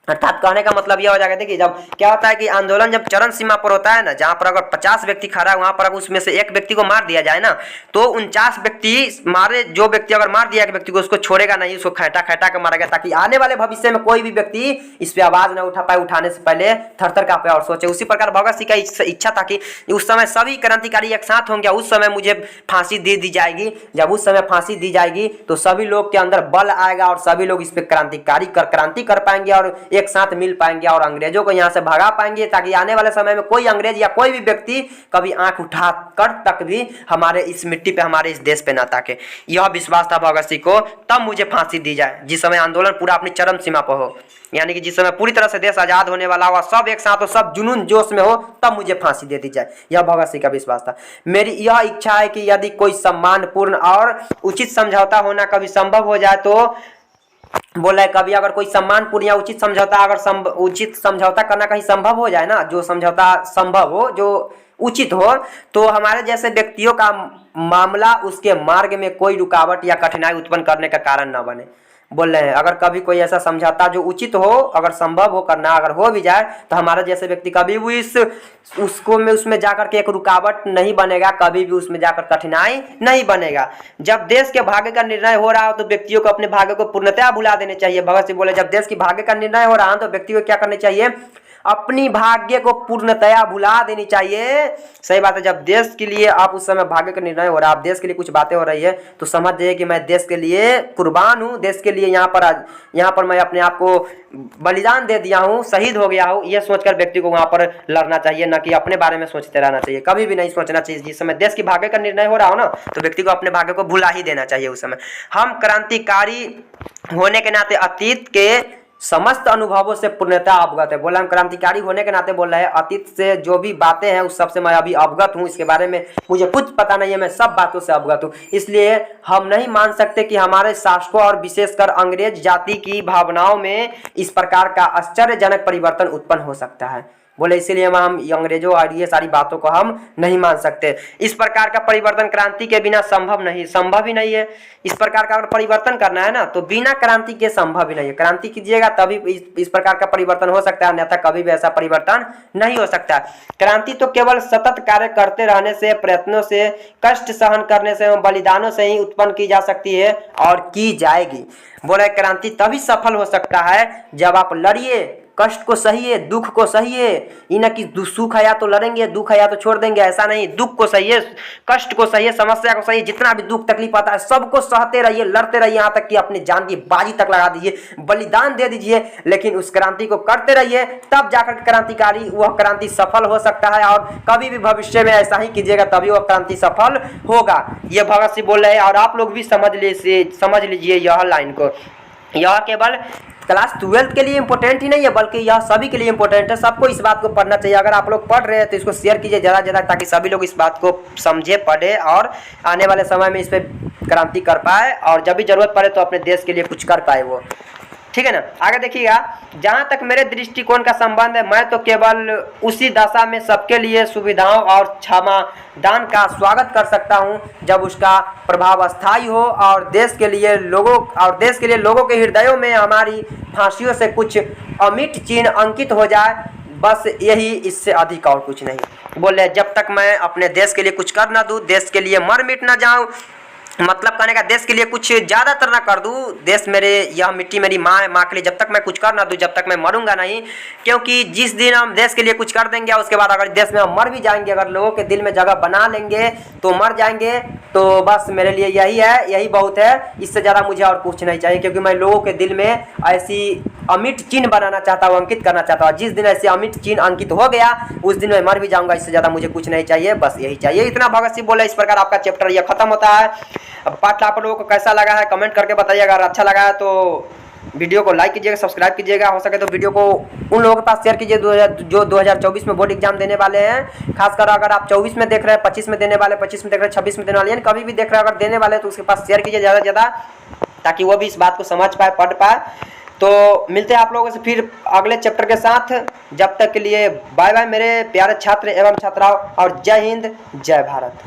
अर्थात कहने का मतलब यह हो जाएगा, देखिए जब क्या होता है कि आंदोलन जब चरम सीमा पर होता है ना, जहां पर अगर 50 व्यक्ति खड़ा है, वहां पर अगर उसमें से एक व्यक्ति को मार दिया जाए ना, तो 49 व्यक्ति मारे, जो व्यक्ति अगर मार दिया एक व्यक्ति को, उसको छोड़ेगा नहीं, उसको खैटा खैटा कर मारेगा, ताकि आने वाले भविष्य में कोई भी व्यक्ति इस पे आवाज न उठा पाए, उठाने से पहले थरथर कांपे और सोचे। उसी प्रकार भगत सिंह का इच्छा था कि उस समय सभी क्रांतिकारी एक साथ होंगे, उस समय मुझे फांसी दे दी जाएगी। जब उस समय फांसी दी जाएगी तो सभी लोग के अंदर बल आएगा और सभी लोग इस पे क्रांति कर पाएंगे और एक साथ मिल पाएंगे और अंग्रेजों को यहां से भगा पाएंगे, ताकि आने वाले समय में कोई अंग्रेज या कोई भी व्यक्ति कभी आंख उठा कर तक भी हमारे इस मिट्टी पे, हमारे इस देश पे ना ताके। यह विश्वास था भगत सिंह को। तब मुझे फांसी दी जाए जिस समय आंदोलन पूरा अपनी चरम सीमा पर हो, यानी कि जिस समय पूरी तरह से देश आजाद होने वाला हो, सब एक साथ हो, सब जुनून जोश में हो, तब मुझे फांसी दे दी जाए। यह भगत सिंह का विश्वास था। मेरी यह इच्छा है कि यदि कोई सम्मानपूर्ण और उचित समझौता होना कभी संभव हो जाए तो बोला है कभी अगर कोई सम्मानपूर्ण या उचित समझौता अगर उचित समझौता करना कहीं संभव हो जाए ना, जो समझौता संभव हो, जो उचित हो, तो हमारे जैसे व्यक्तियों का मामला उसके मार्ग में कोई रुकावट या कठिनाई उत्पन्न करने का कारण न बने। बोल रहे हैं अगर कभी कोई ऐसा समझौता जो उचित हो, अगर संभव हो करना, अगर हो भी जाए, तो हमारे जैसे व्यक्ति कभी भी उसमें जाकर के एक रुकावट नहीं बनेगा, कभी भी उसमें जाकर कठिनाई नहीं बनेगा। जब देश के भाग्य का निर्णय हो रहा हो तो व्यक्तियों को अपने भाग्य को पूर्णतया भुला देने चाहिए। भगत सिंह बोले जब देश की भाग्य का निर्णय हो रहा है तो व्यक्ति को क्या करनी चाहिए, अपनी भाग्य को पूर्णतया भुला देनी चाहिए। सही बात है, जब देश के लिए आप उस समय भाग्य का निर्णय हो रहा है, आप देश के लिए कुछ बातें हो रही है, तो समझ जाइए कि मैं देश के लिए कुर्बान हूँ, देश के लिए यहाँ पर मैं अपने आप को बलिदान दे दिया हूँ, शहीद हो गया हूँ। ये सोचकर व्यक्ति को वहाँ पर लड़ना चाहिए, न कि अपने बारे में सोचते रहना चाहिए। कभी भी नहीं सोचना चाहिए। जिस समय देश की भाग्य का निर्णय हो रहा हो ना, तो व्यक्ति को अपने भाग्य को भुला ही देना चाहिए उस समय। हम क्रांतिकारी होने के नाते अतीत के समस्त अनुभवों से पूर्णतः अवगत है। बोला हम क्रांतिकारी होने के नाते बोल रहे हैं, अतीत से जो भी बातें हैं उस सब से मैं अभी अवगत हूँ, इसके बारे में मुझे कुछ पता नहीं है, मैं सब बातों से अवगत हूँ। इसलिए हम नहीं मान सकते कि हमारे शासकों और विशेषकर अंग्रेज जाति की भावनाओं में इस प्रकार का आश्चर्यजनक परिवर्तन उत्पन्न हो सकता है। बोले इसीलिए हम अंग्रेजों और ये सारी बातों को हम नहीं मान सकते। इस प्रकार का परिवर्तन क्रांति के बिना संभव ही नहीं है। इस प्रकार का अगर परिवर्तन करना है ना, तो बिना क्रांति के संभव ही नहीं है। क्रांति कीजिएगा तभी इस प्रकार का परिवर्तन हो सकता है, अन्यथा कभी भी ऐसा परिवर्तन नहीं हो सकता। क्रांति तो केवल सतत कार्य करते रहने से, प्रयत्नों से, कष्ट सहन करने से एवं बलिदानों से ही उत्पन्न की जा सकती है और की जाएगी। बोले क्रांति तभी सफल हो सकता है जब आप लड़िए, कष्ट को सहिए, दुख को सहिए। ये न कि सुख है या तो लड़ेंगे, दुख है या तो छोड़ देंगे, ऐसा नहीं। दुख को सहिए, कष्ट को सहिए, समस्या को सहिए, जितना भी दुख तकलीफ आता है सबको सहते रहिए, लड़ते रहिए, यहाँ तक कि अपनी जान की बाजी तक लगा दीजिए, बलिदान दे दीजिए, लेकिन उस क्रांति को करते रहिए, तब जाकर क्रांतिकारी वह क्रांति सफल हो सकता है। और कभी भी भविष्य में ऐसा ही कीजिएगा तभी वह क्रांति सफल होगा। ये भगत सिंह बोल रहे हैं और आप लोग भी समझ लीजिए यह लाइन को। यह केवल क्लास 12 के लिए इंपॉर्टेंट ही नहीं है, बल्कि यह सभी के लिए इंपॉर्टेंट है। सबको इस बात को पढ़ना चाहिए। अगर आप लोग पढ़ रहे हैं तो इसको शेयर कीजिए ज़्यादा से ज़्यादा, ताकि सभी लोग इस बात को समझे, पढ़े और आने वाले समय में इस पर क्रांति कर पाए और जब भी जरूरत पड़े तो अपने देश के लिए कुछ कर पाए वो। ठीक है ना। आगे देखिएगा, जहाँ तक मेरे दृष्टिकोण का संबंध है, मैं तो केवल उसी दशा में सबके लिए सुविधाओं और क्षमादान का स्वागत कर सकता हूँ जब उसका प्रभाव अस्थायी हो और देश के लिए लोगों के हृदयों में हमारी फांसियों से कुछ अमिट चिन्ह अंकित हो जाए। बस यही, इससे अधिक और कुछ नहीं। बोले जब तक मैं अपने देश के लिए कुछ कर ना दूँ, देश के लिए मर मिट ना जाऊँ, मतलब कहने का देश के लिए कुछ ज़्यादातर ना कर दूँ, देश मेरे, यह मिट्टी मेरी माँ है, माँ के लिए जब तक मैं कुछ कर ना दूँ, जब तक मैं मरूंगा नहीं। क्योंकि जिस दिन हम देश के लिए कुछ कर देंगे उसके बाद अगर देश में हम मर भी जाएंगे, अगर लोगों के दिल में जगह बना लेंगे तो मर जाएंगे, तो बस मेरे लिए यही है, यही बहुत है। इससे ज़्यादा मुझे और कुछ नहीं चाहिए, क्योंकि मैं लोगों के दिल में ऐसी अमिट चिन्ह बनाना चाहता हूँ, अंकित करना चाहता हूँ। जिस दिन ऐसे अमिट चिन्ह अंकित हो गया उस दिन मैं मर भी जाऊँगा। इससे ज़्यादा मुझे कुछ नहीं चाहिए, बस यही चाहिए। इतना भगत सिंह बोले। इस प्रकार आपका चैप्टर यह खत्म होता है। पाठ आप लोगों को कैसा लगा है कमेंट करके बताइए। अगर अच्छा लगा है तो वीडियो को लाइक कीजिएगा, सब्सक्राइब कीजिएगा, हो सके तो वीडियो को उन लोगों के पास शेयर कीजिए जो 2024 में बोर्ड एग्जाम देने वाले हैं। खासकर अगर आप 24 में देख रहे हैं, 25 में देने वाले, 25 में देख रहे हैं, 26 में देने वाले, यानी कभी भी देख रहे हैं अगर देने वाले, तो उसके पास शेयर कीजिए ज़्यादा से ज़्यादा, ताकि वो भी इस बात को समझ पाए, पढ़ पाए। तो मिलते हैं आप लोगों से फिर अगले चैप्टर के साथ। जब तक के लिए बाय बाय मेरे प्यारे छात्र एवं छात्राओं, और जय हिंद, जय भारत।